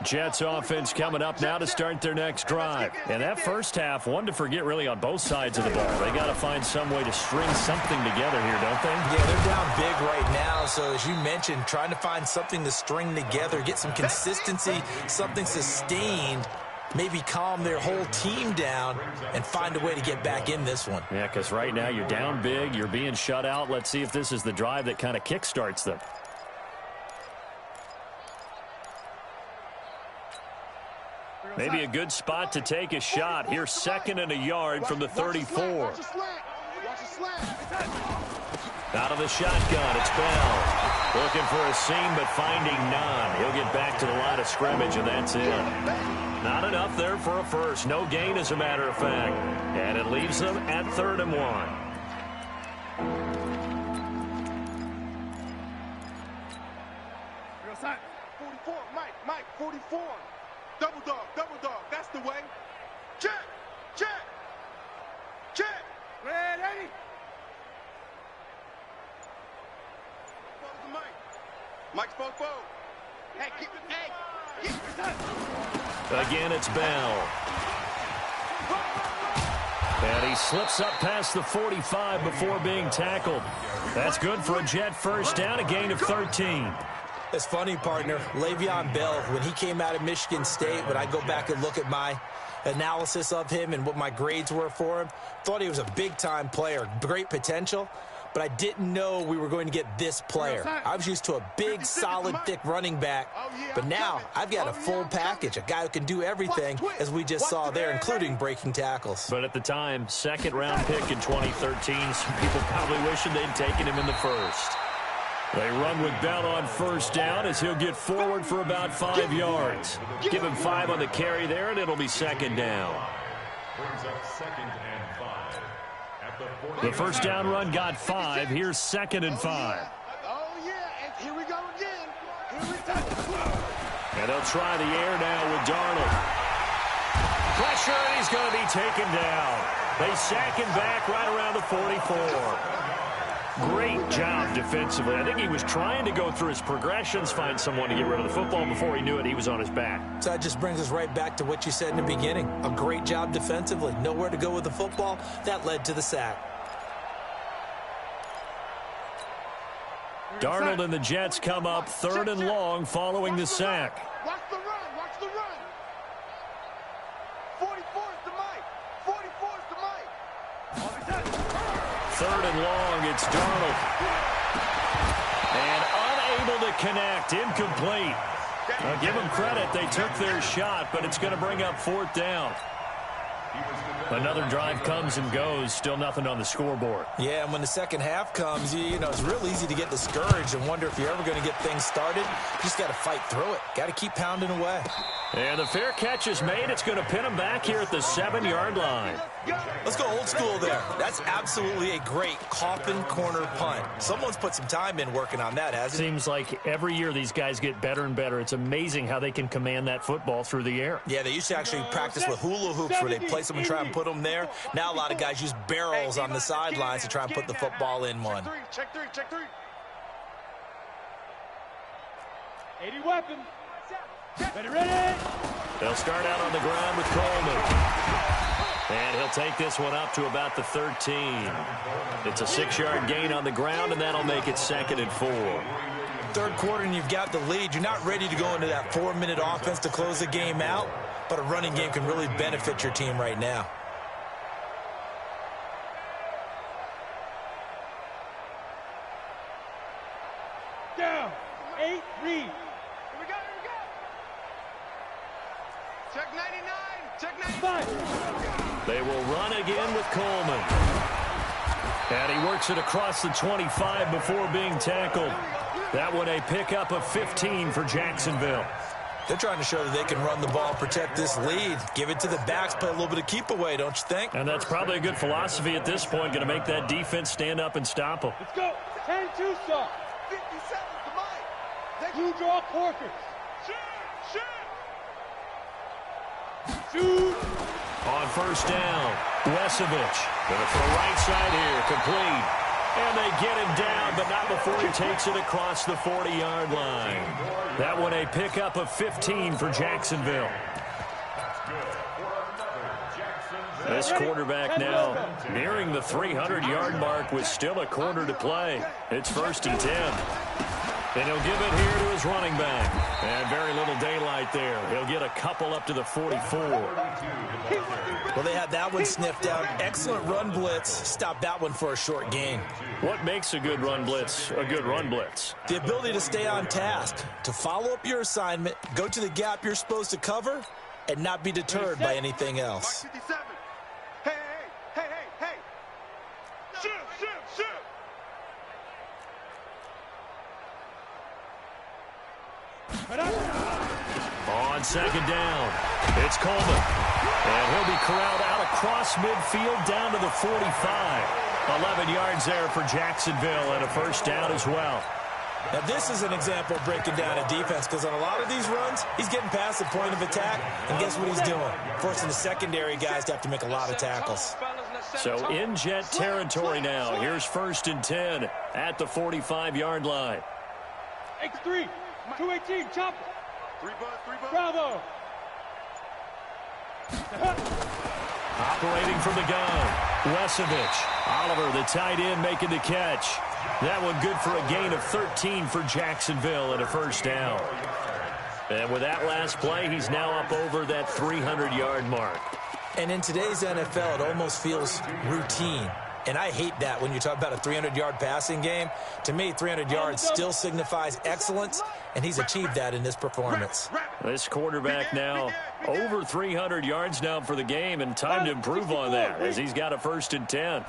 Jets offense coming up now to start their next drive. And that first half, one to forget really on both sides of the ball. They got to find some way to string something together here, don't they? Yeah, they're down big right now. So as you mentioned, trying to find something to string together, get some consistency, something sustained, maybe calm their whole team down and find a way to get back in this one. Yeah, because right now you're down big, you're being shut out. Let's see if this is the drive that kind of kickstarts them. Maybe a good spot to take a shot. Here's 2nd and a yard from the 34. Out of the shotgun, it's Bell. Looking for a seam, but finding none. He'll get back to the line of scrimmage, and that's it. Not enough there for a first. No gain, as a matter of fact. And it leaves them at 3rd and 1. 44, Mike, 44. Double dog, that's the way. Check. Ready. Mike's both. Hey, keep it. Again, it's Bell. And he slips up past the 45 before being tackled. That's good for a Jet first down, a gain of 13. It's funny, partner. Le'Veon Bell, when he came out of Michigan State, when I go back and look at my analysis of him and what my grades were for him, thought he was a big-time player, great potential, but I didn't know we were going to get this player. I was used to a big, solid, thick running back, but now I've got a full package, a guy who can do everything, as we just saw there, including breaking tackles. But at the time, 2nd-round pick in 2013, some people probably wishing they'd taken him in the first. They run with Bell on first down as he'll get forward for about 5 yards. Give him 5 on the carry there, and it'll be 2nd down. Brings up 2nd and 5. At the 40. The first down run got 5. Here's 2nd and 5. Oh, yeah, and here we go again. And they'll try the air now with Darnold. Pressure, and he's going to be taken down. They sack him back right around the 44. Great job defensively. I think he was trying to go through his progressions, find someone to get rid of the football. Before he knew it, he was on his back. So that just brings us right back to what you said in the beginning. A great job defensively. Nowhere to go with the football. That led to the sack. Darnold and the Jets come up 3rd and long following the sack. Watch the run. 44's to Mike. 44's to Mike. 3rd and long, it's Darnold. And unable to connect, incomplete. Now give them credit, they took their shot, but it's going to bring up 4th down. Another drive comes and goes, still nothing on the scoreboard. Yeah, and when the second half comes, you know, it's real easy to get discouraged and wonder if you're ever going to get things started. You just got to fight through it. Got to keep pounding away. And the fair catch is made. It's going to pin him back here at the 7-yard line. Let's go old school there. That's absolutely a great coffin corner punt. Someone's put some time in working on that, hasn't it? Seems like every year these guys get better and better. It's amazing how they can command that football through the air. Yeah, they used to actually practice with hula hoops where they place them and try and put them there. Now a lot of guys use barrels on the sidelines to try and put the football in one. Check three. 80 weapon. Ready. They'll start out on the ground with Coleman. And he'll take this one up to about the 13. It's a 6-yard gain on the ground, and that'll make it 2nd and 4. Third quarter and you've got the lead. You're not ready to go into that 4-minute offense to close the game out, but a running game can really benefit your team right now. Down. 8-3. Here we go. Check 99. They will run again with Coleman. And he works it across the 25 before being tackled. That one a pickup of 15 for Jacksonville. They're trying to show that they can run the ball, protect this lead, give it to the backs, play a little bit of keep away, don't you think? And that's probably a good philosophy at this point, going to make that defense stand up and stop them. Let's go. 10-2 stop. 57 to Mike. You draw Corkers. Shoot. On first down, Wesovich. Going to throw right side here, complete. And they get him down, but not before he takes it across the 40-yard line. That one a pickup of 15 for Jacksonville. This quarterback now nearing the 300-yard mark with still a quarter to play. It's 1st and 10. And he'll give it here to his running back. And very little daylight there. He'll get a couple up to the 44. Well, they had that one sniffed out. Excellent run blitz. Stopped that one for a short gain. What makes a good run blitz a good run blitz? The ability to stay on task, to follow up your assignment, go to the gap you're supposed to cover, and not be deterred by anything else. Mark 57. Hey, hey, hey, hey, hey. Shoot, shoot, shoot. On second down, it's Coleman. And he'll be corralled out across midfield down to the 45. 11 yards there for Jacksonville and a first down as well. Now, this is an example of breaking down a defense because on a lot of these runs, he's getting past the point of attack, and guess what he's doing? Forcing the secondary guys to have to make a lot of tackles. So in jet territory now. Here's 1st and 10 at the 45-yard line. X3, 218, chop. 3 buzz. Bravo. Operating from the gun, Wesovich. Oliver, the tight end, making the catch. That one good for a gain of 13 for Jacksonville and a first down. And with that last play, he's now up over that 300-yard mark. And in today's NFL, it almost feels routine. And I hate that when you talk about a 300-yard passing game. To me, 300 yards still signifies excellence, and he's achieved that in this performance. This quarterback now over 300 yards now for the game, and time to improve on that as he's got a 1st and 10.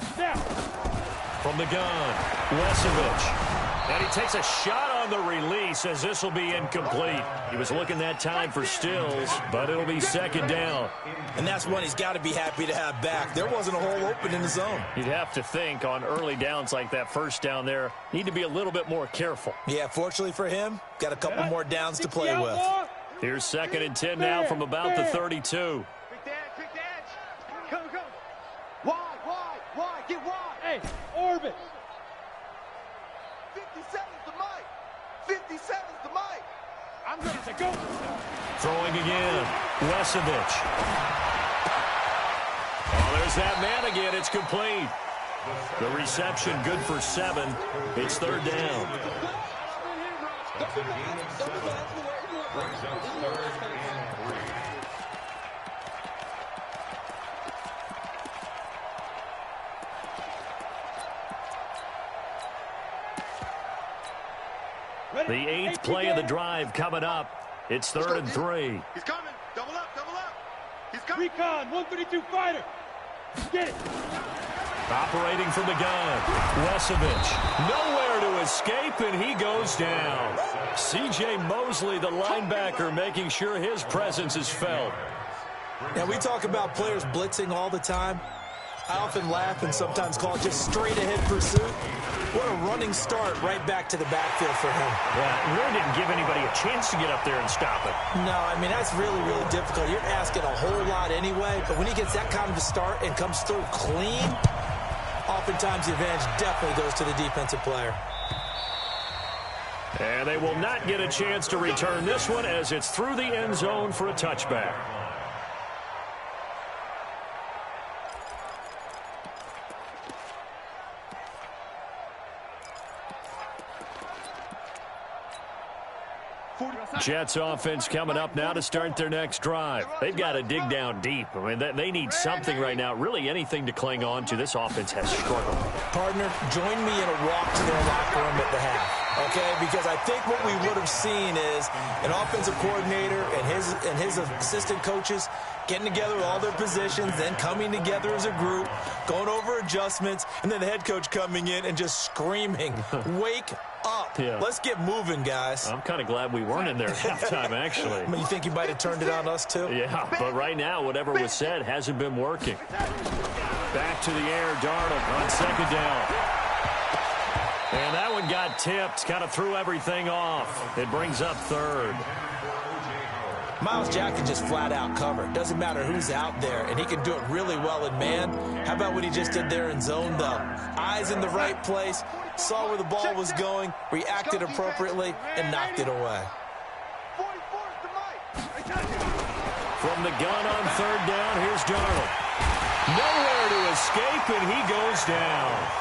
From the gun, Wesovich. And he takes a shot on the release as this will be incomplete. He was looking that time for Stills, but it'll be 2nd down. And that's one he's got to be happy to have back. There wasn't a hole open in the zone. You'd have to think on early downs like that first down there, need to be a little bit more careful. Yeah, fortunately for him, got a couple more downs to play with. Here's 2nd and 10 now from about the 32. Quick dash. Go. Wide. Get wide. Hey, orbit. 57's the mic. 57's the mic. I'm ready to go. Throwing again, Wesovich. Oh, there's that man again. It's complete. The reception good for 7. It's 3rd down. That's a gain of 7. Brings up 3rd and 3. The 8th play of the drive coming up. It's 3rd and 3. He's coming. Double up. He's coming. Recon, 132 fighter. Get it. Operating from the gun, Wesovich. Nowhere to escape, and he goes down. C.J. Mosley, the linebacker, making sure his presence is felt. Now, we talk about players blitzing all the time. I often laugh and sometimes call it just straight-ahead pursuit. What a running start right back to the backfield for him. Yeah, really didn't give anybody a chance to get up there and stop it. No, I mean, that's really, really difficult. You're asking a whole lot anyway, but when he gets that kind of a start and comes through clean, oftentimes the advantage definitely goes to the defensive player. And they will not get a chance to return this one as it's through the end zone for a touchback. Jets offense coming up now to start their next drive. They've got to dig down deep. I mean, they need something right now, really anything to cling on to. This offense has struggled. Partner, join me in a walk to their locker room at the half, okay? Because I think what we would have seen is an offensive coordinator and his assistant coaches getting together all their positions, then coming together as a group, going over adjustments, and then the head coach coming in and just screaming, wake up. Yeah. Let's get moving, guys. I'm kind of glad we weren't in there at halftime, actually. I mean, you think you might have turned it on us, too? Yeah, but right now, whatever was said hasn't been working. Back to the air, Darnold on 2nd down. And that one got tipped, kind of threw everything off. It brings up 3rd. Myles Jack can just flat out cover. Doesn't matter who's out there, and he can do it really well in man. How about what he just did there in zone, though? Eyes in the right place, saw where the ball was going, reacted appropriately, and knocked it away. From the gun on 3rd down, here's Darnold. Nowhere to escape, and he goes down.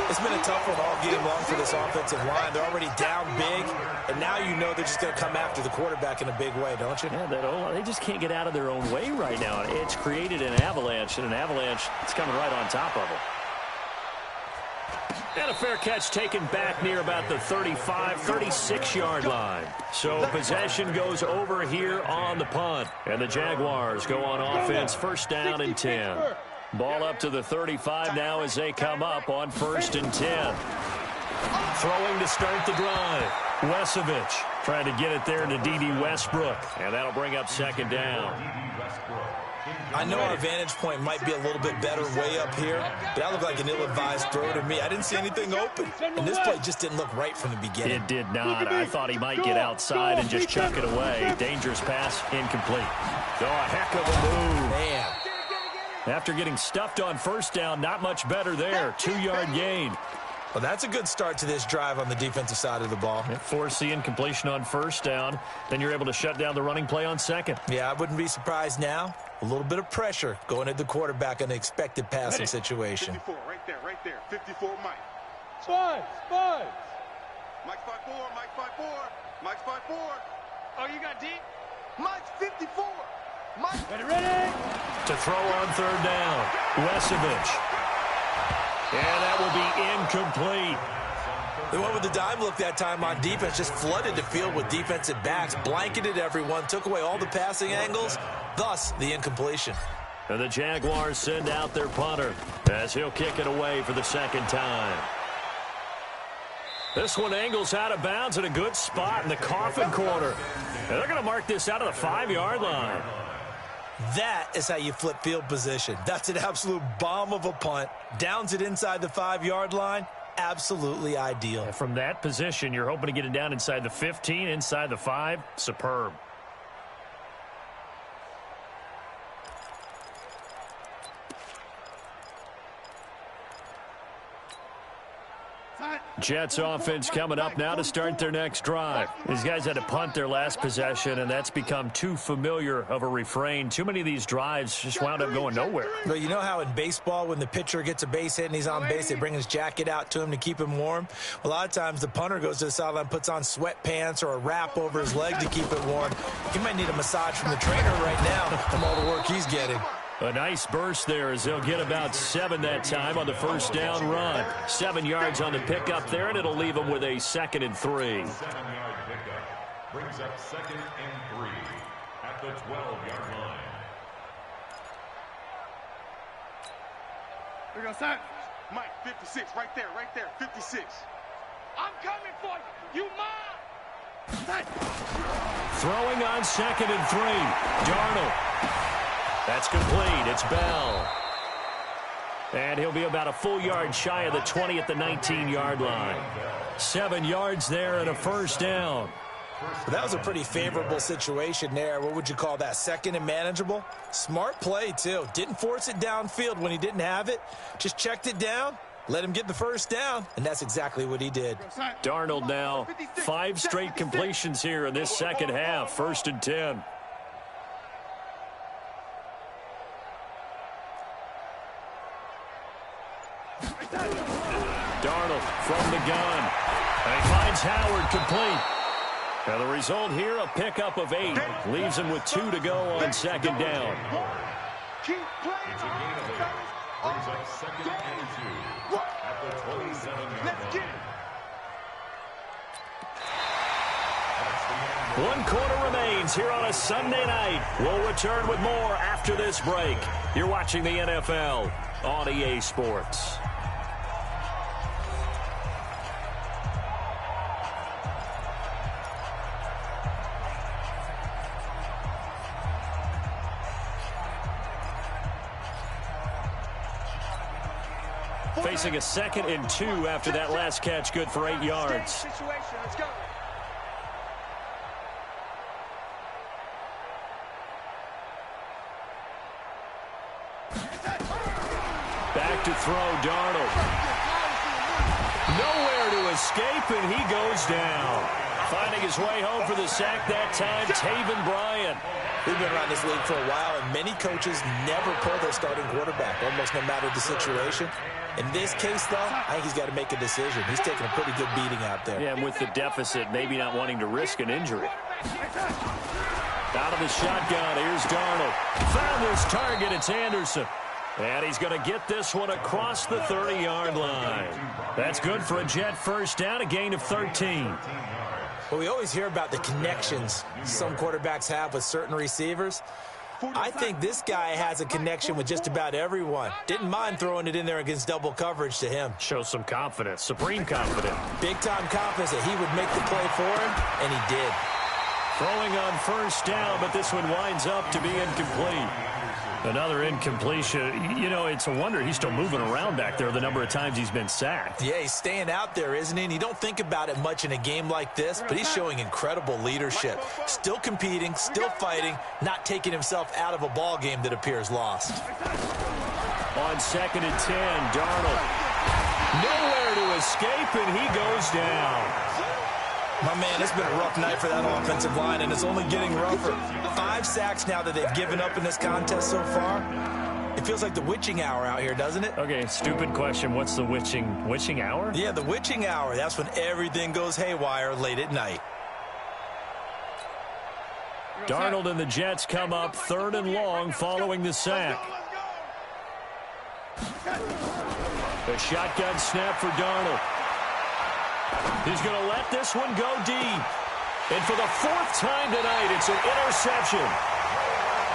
It's been a tough one all game long for this offensive line. They're already down big, and now you know they're just going to come after the quarterback in a big way, don't you? Yeah, they just can't get out of their own way right now. It's created an avalanche, and an avalanche is coming right on top of them. And a fair catch taken back near about the 35, 36-yard line. So possession goes over here on the punt. And the Jaguars go on offense, first down and 10. Ball up to the 35 now as they come up on 1st and 10. Throwing to start the drive. Wesovich trying to get it there to D.D. Westbrook. And that'll bring up 2nd down. I know our vantage point might be a little bit better way up here, but that looked like an ill-advised throw to me. I didn't see anything open, and this play just didn't look right from the beginning. It did not. I thought he might get outside and just chuck it away. Dangerous pass, incomplete. Oh, a heck of a move. Man. After getting stuffed on 1st down, not much better there. 2-yard gain. Well, that's a good start to this drive on the defensive side of the ball. Force the incompletion on 1st down. Then you're able to shut down the running play on 2nd. Yeah, I wouldn't be surprised now. A little bit of pressure going at the quarterback in the expected passing situation. 54, right there. 54, Mike. Spies. Mike's 5'4", Mike's 5'4", Mike's 5'4". Oh, you got deep? Mike's 54. Mike. Ready? To throw on 3rd down. Wesovich. And that will be incomplete. They went with the dime look that time on defense, just flooded the field with defensive backs, blanketed everyone, took away all the passing angles, thus the incompletion. And the Jaguars send out their punter as he'll kick it away for the 2nd time. This one angles out of bounds at a good spot in the coffin corner. And they're going to mark this out of the 5-yard line. That is how you flip field position. That's an absolute bomb of a punt. Downs it inside the 5-yard line. Absolutely ideal. And from that position, you're hoping to get it down inside the 15, inside the 5. Superb. Jets offense coming up now to start their next drive. These guys had to punt their last possession, and that's become too familiar of a refrain. Too many of these drives just wound up going nowhere. But you know how in baseball, when the pitcher gets a base hit and he's on base, they bring his jacket out to him to keep him warm? A lot of times the punter goes to the sideline, puts on sweatpants or a wrap over his leg to keep it warm. He might need a massage from the trainer right now from all the work he's getting. A nice burst there as they'll get about 7 that time on the 1st down run. 7 yards on the pickup there, and it'll leave them with a 2nd and 3. 7-yard pickup brings up 2nd and 3 at the 12-yard line. Here we go, son. Mike, 56, right there, 56. I'm coming for you. You mine. Throwing on 2nd and 3. Darnold. That's complete. It's Bell. And he'll be about a full yard shy of the 20 at the 19-yard line. 7 yards there and a 1st down. But that was a pretty favorable situation there. What would you call that? 2nd and manageable? Smart play, too. Didn't force it downfield when he didn't have it. Just checked it down, let him get the 1st down, and that's exactly what he did. Darnold now 5 straight completions here in this 2nd half. 1st and 10. Darnold from the gun. And he finds Howard complete. Now the result here, a pickup of 8. Leaves him with 2 to go on 2nd down. Keep playing. It's a gain of 8. Brings up 2nd and 2 at the 27-yard line. One quarter remains here on a Sunday night. We'll return with more after this break. You're watching the NFL on EA Sports. Facing a 2nd and 2 after that last catch, good for 8 yards. Let's go. Back to throw, Darnold. Nowhere to escape, and he goes down. Finding his way home for the sack that time, Taven Bryan. We've been around this league for a while, and many coaches never pull their starting quarterback, almost no matter the situation. In this case, though, I think he's got to make a decision. He's taking a pretty good beating out there. Yeah, and with the deficit, maybe not wanting to risk an injury. Out of the shotgun, here's Darnold. Found his target, it's Anderson. And he's going to get this one across the 30-yard line. That's good for a Jet first down, a gain of 13. Well, we always hear about the connections some quarterbacks have with certain receivers. I think this guy has a connection with just about everyone. Didn't mind throwing it in there against double coverage to him. Shows some confidence, supreme confidence. Big-time confidence that he would make the play for him, and he did. Throwing on first down, but this one winds up to be incomplete. Another incompletion. You know, it's a wonder he's still moving around back there the number of times he's been sacked. Yeah, he's staying out there, isn't he? And you don't think about it much in a game like this, but he's showing incredible leadership. Still competing, still fighting, not taking himself out of a ball game that appears lost. On 2nd and 10, Darnold. Nowhere to escape, and he goes down. My man, it's been a rough night for that offensive line, and it's only getting rougher. 5 sacks now that they've given up in this contest so far. It feels like the witching hour out here, doesn't it? Okay, stupid question. What's the witching hour? Yeah, the witching hour. That's when everything goes haywire late at night. Darnold and the Jets come up 3rd and long following the sack. A shotgun snap for Darnold. He's going to let this one go deep. And for the 4th time tonight, it's an interception.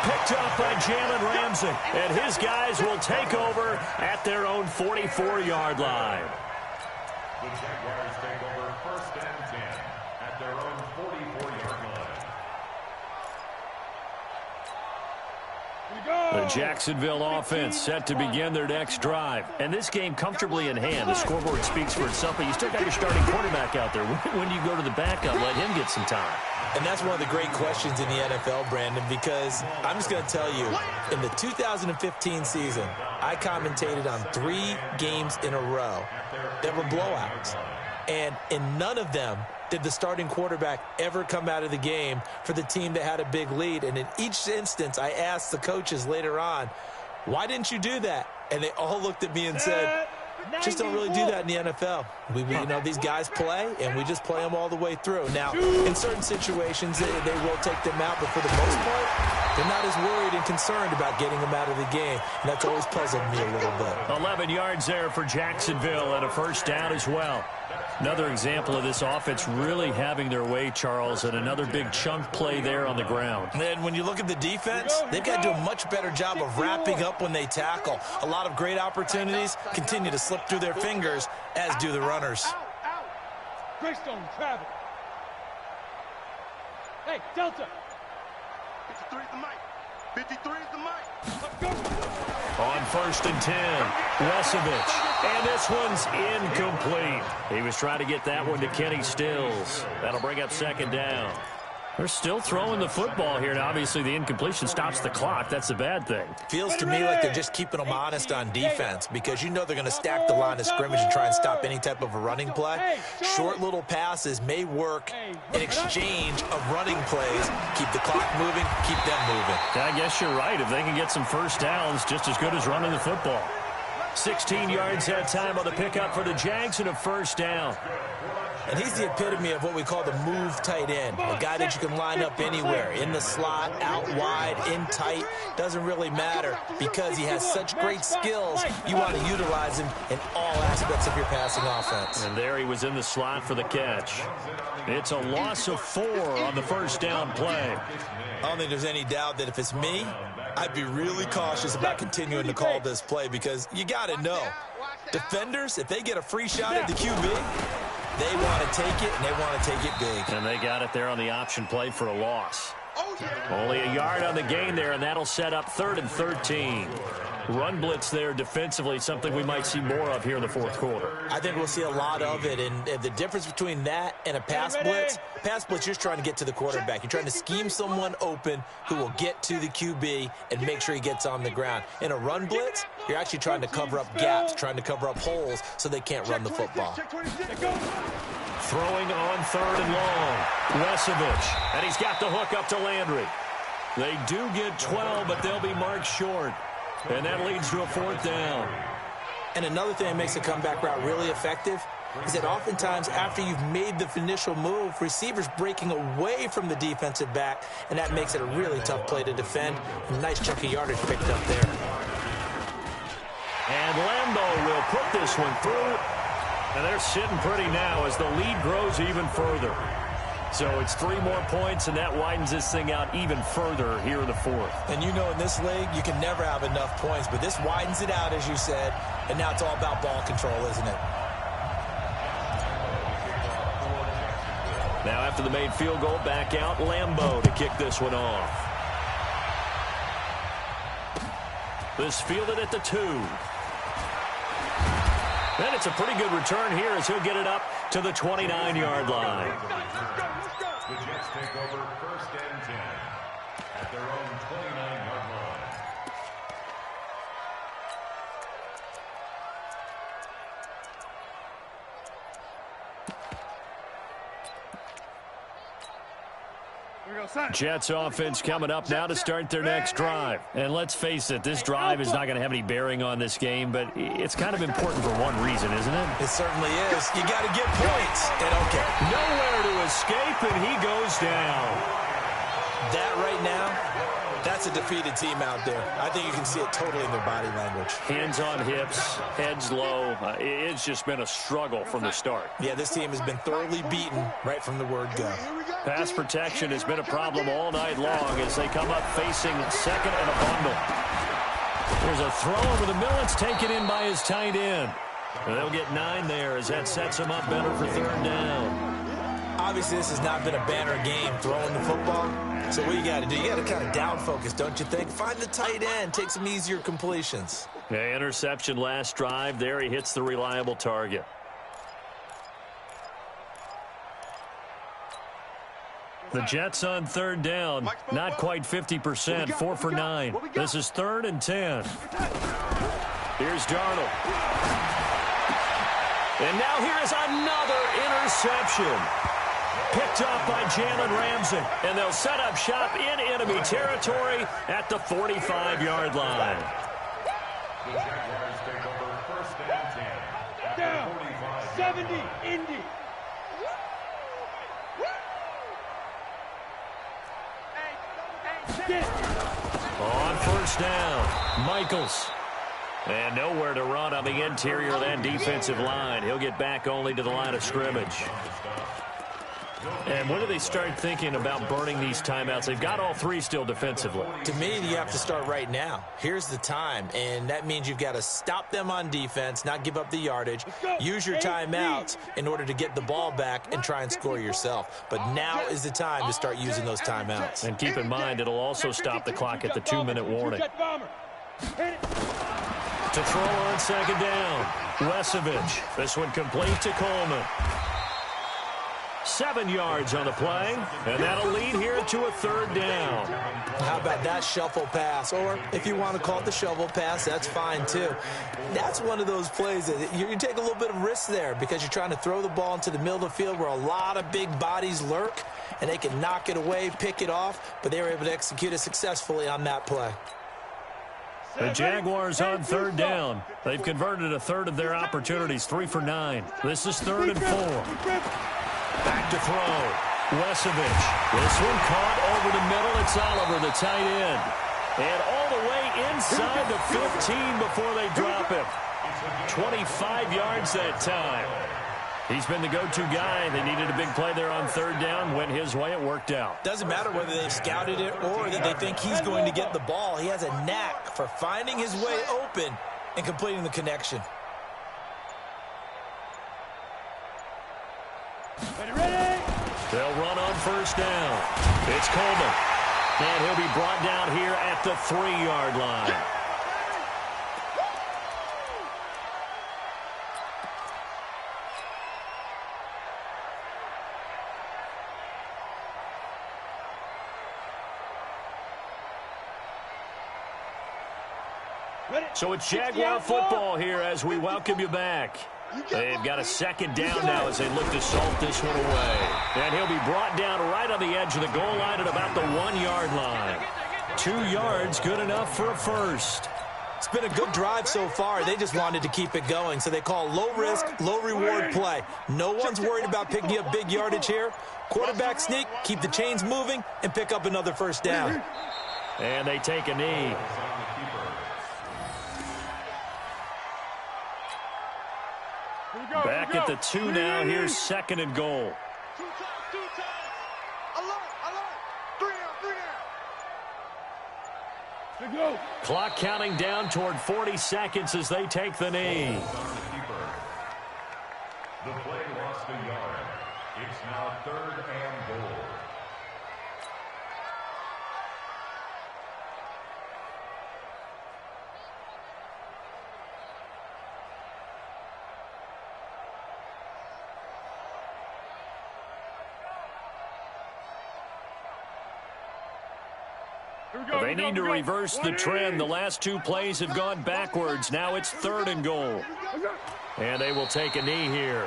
Picked up by Jalen Ramsey. And his guys will take over at their own 44-yard line. The Jaguars take over 1st and 10 at their own 44-yard line. The Jacksonville offense set to begin their next drive. And this game comfortably in hand. The scoreboard speaks for itself, but you still got your starting quarterback out there. When do you go to the backup, let him get some time? And that's one of the great questions in the NFL, Brandon, because I'm just going to tell you, in the 2015 season, I commentated on 3 games in a row that were blowouts. And in none of them did the starting quarterback ever come out of the game for the team that had a big lead. And in each instance, I asked the coaches later on, why didn't you do that? And they all looked at me and said, just don't really do that in the NFL. You know, these guys play, and we just play them all the way through. Now, in certain situations, they will take them out, but for the most part, they're not as worried and concerned about getting them out of the game. And that's always puzzled me a little bit. 11 yards there for Jacksonville and a first down as well. Another example of this offense really having their way, Charles, and another big chunk play there on the ground. And when you look at the defense, they've got to do a much better job of wrapping up when they tackle. A lot of great opportunities continue to slip through their fingers, as do the runners. Greystone, travel. Hey, Delta. 53 is the mic. 53 is the mic. Let's go. On 1st and 10, Wesovich. And this one's incomplete. He was trying to get that one to Kenny Stills. That'll bring up 2nd down. They're still throwing the football here. Now, obviously, the incompletion stops the clock. That's a bad thing. Feels to me like they're just keeping them honest on defense because you know they're going to stack the line of scrimmage and try and stop any type of a running play. Short little passes may work in exchange of running plays. Keep the clock moving, keep them moving. I guess you're right. If they can get some first downs, just as good as running the football. 16 yards that time on the pickup for the Jags and a first down. And he's the epitome of what we call the move tight end, a guy that you can line up anywhere, in the slot, out wide, in tight, doesn't really matter because he has such great skills. You want to utilize him in all aspects of your passing offense. And there he was in the slot for the catch. It's a loss of 4 on the first down play. I don't think there's any doubt that if it's me, I'd be really cautious about continuing to call this play because you got to know, defenders, if they get a free shot at the QB, they want to take it, and they want to take it big. And they got it there on the option play for a loss. Only a yard on the gain there, and that'll set up 3rd and 13. Run blitz there defensively, something we might see more of here in the 4th quarter. I think we'll see a lot of it, and the difference between that and a pass blitz, you're trying to get to the quarterback. You're trying to scheme someone open who will get to the QB and make sure he gets on the ground. In a run blitz, you're actually trying to cover up gaps, trying to cover up holes so they can't run the football. Throwing on 3rd and long, Wesovich, and he's got the hook up to Landry. They do get 12, but they'll be marked short. And that leads to a 4th down. And another thing that makes the comeback route really effective is that oftentimes after you've made the initial move, receivers breaking away from the defensive back, and that makes it a really tough play to defend. A nice chunk of yardage picked up there. And Lambeau will put this one through. And they're sitting pretty now as the lead grows even further. So it's 3 more points, and that widens this thing out even further here in the fourth. And you know in this league, you can never have enough points, but this widens it out, as you said, and now it's all about ball control, isn't it? Now after the made field goal, back out Lambeau to kick this one off. This fielded at the 2. And it's a pretty good return here as he'll get it up to the 29-yard line. The Jets take over 1st and 10 at their own 29-yard line. Jets offense coming up now to start their next drive. And let's face it, this drive is not going to have any bearing on this game, but it's kind of important for one reason, isn't it? It certainly is. You got to get points. And okay. Nowhere to escape, and he goes down. That right now, that's a defeated team out there. I think you can see it totally in their body language. Hands on hips, heads low. It's just been a struggle from the start. Yeah, this team has been thoroughly beaten right from the word go. Pass protection has been a problem all night long as they come up facing second and a bundle. There's a throw over the middle. It's taken in by his tight end. And they'll get 9 there as that sets him up better for 3rd down. Obviously, this has not been a banner game throwing the football. So what you got to do, you got to kind of down focus, don't you think? Find the tight end, take some easier completions. Yeah, interception last drive. There he hits the reliable target. The Jets on 3rd down, not quite 50%, 4 for 9. This is 3rd and 10. Here's Darnold. And now here is another interception. Picked off by Jalen Ramsey. And they'll set up shop in enemy territory at the 45-yard line. The Jaguars take over 1st and 10 at Down. the 45. 70, Indy. On 1st down, Michaels. And nowhere to run on the interior of that defensive line. He'll get back only to the line of scrimmage. And when do they start thinking about burning these timeouts? They've got all 3 still defensively. To me, you have to start right now. Here's the time, and that means you've got to stop them on defense, not give up the yardage, use your timeouts in order to get the ball back and try and score yourself. But now is the time to start using those timeouts. And keep in mind, it'll also stop the clock at the 2-minute warning. To throw on 2nd down, Wesovich. This one complete to Coleman. 7 yards on the play, and that'll lead here to a 3rd down. How about that shuffle pass? Or if you want to call it the shovel pass, that's fine too. That's one of those plays that you take a little bit of risk there because you're trying to throw the ball into the middle of the field where a lot of big bodies lurk, and they can knock it away, pick it off, but they were able to execute it successfully on that play. The Jaguars on 3rd down. They've converted a third of their opportunities, 3 for 9. This is 3rd and 4. Back to throw. Wesovich. This one caught over the middle. It's Oliver, the tight end. And all the way inside the 15 before they drop him. 25 yards that time. He's been the go-to guy. They needed a big play there on 3rd down. Went his way. It worked out. Doesn't matter whether they scouted it or that they think he's going to get the ball. He has a knack for finding his way open and completing the connection. They'll run on 1st down. It's Coleman. And he'll be brought down here at the 3-yard line. So it's Jaguar football here as we welcome you back. They've got a 2nd down now as they look to salt this one away. And he'll be brought down right on the edge of the goal line at about the 1-yard line. 2 yards, good enough for a first. It's been a good drive so far. They just wanted to keep it going, so they call low-risk, low-reward play. No one's worried about picking up big yardage here. Quarterback sneak, keep the chains moving, and pick up another 1st down. And they take a knee. Back at the 2 now. Here's 2nd and goal. 2 times. Alert. 3 down. Go. Clock counting down toward 40 seconds as they take the knee. The play lost a yard. It's now 3rd and goal. They need to reverse the trend. The last 2 plays have gone backwards. Now it's 3rd and goal. And they will take a knee here.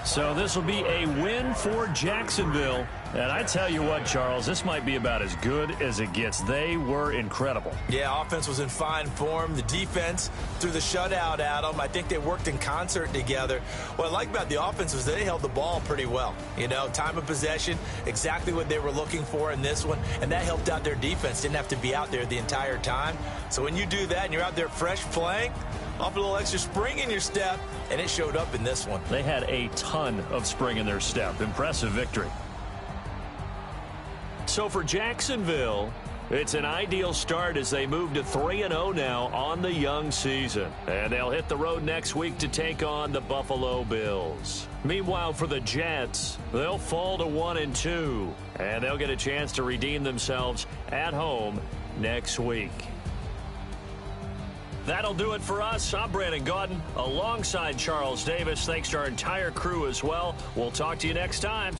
So this will be a win for Jacksonville. And I tell you what, Charles, this might be about as good as it gets. They were incredible. Yeah, offense was in fine form. The defense threw the shutout at them. I think they worked in concert together. What I like about the offense was they held the ball pretty well. You know, time of possession, exactly what they were looking for in this one. And that helped out their defense. Didn't have to be out there the entire time. So when you do that and you're out there fresh playing, off a little extra spring in your step, and it showed up in this one. They had a ton of spring in their step. Impressive victory. So for Jacksonville, it's an ideal start as they move to 3-0 now on the young season. And they'll hit the road next week to take on the Buffalo Bills. Meanwhile, for the Jets, they'll fall to 1-2. And they'll get a chance to redeem themselves at home next week. That'll do it for us. I'm Brandon Gaudin alongside Charles Davis. Thanks to our entire crew as well. We'll talk to you next time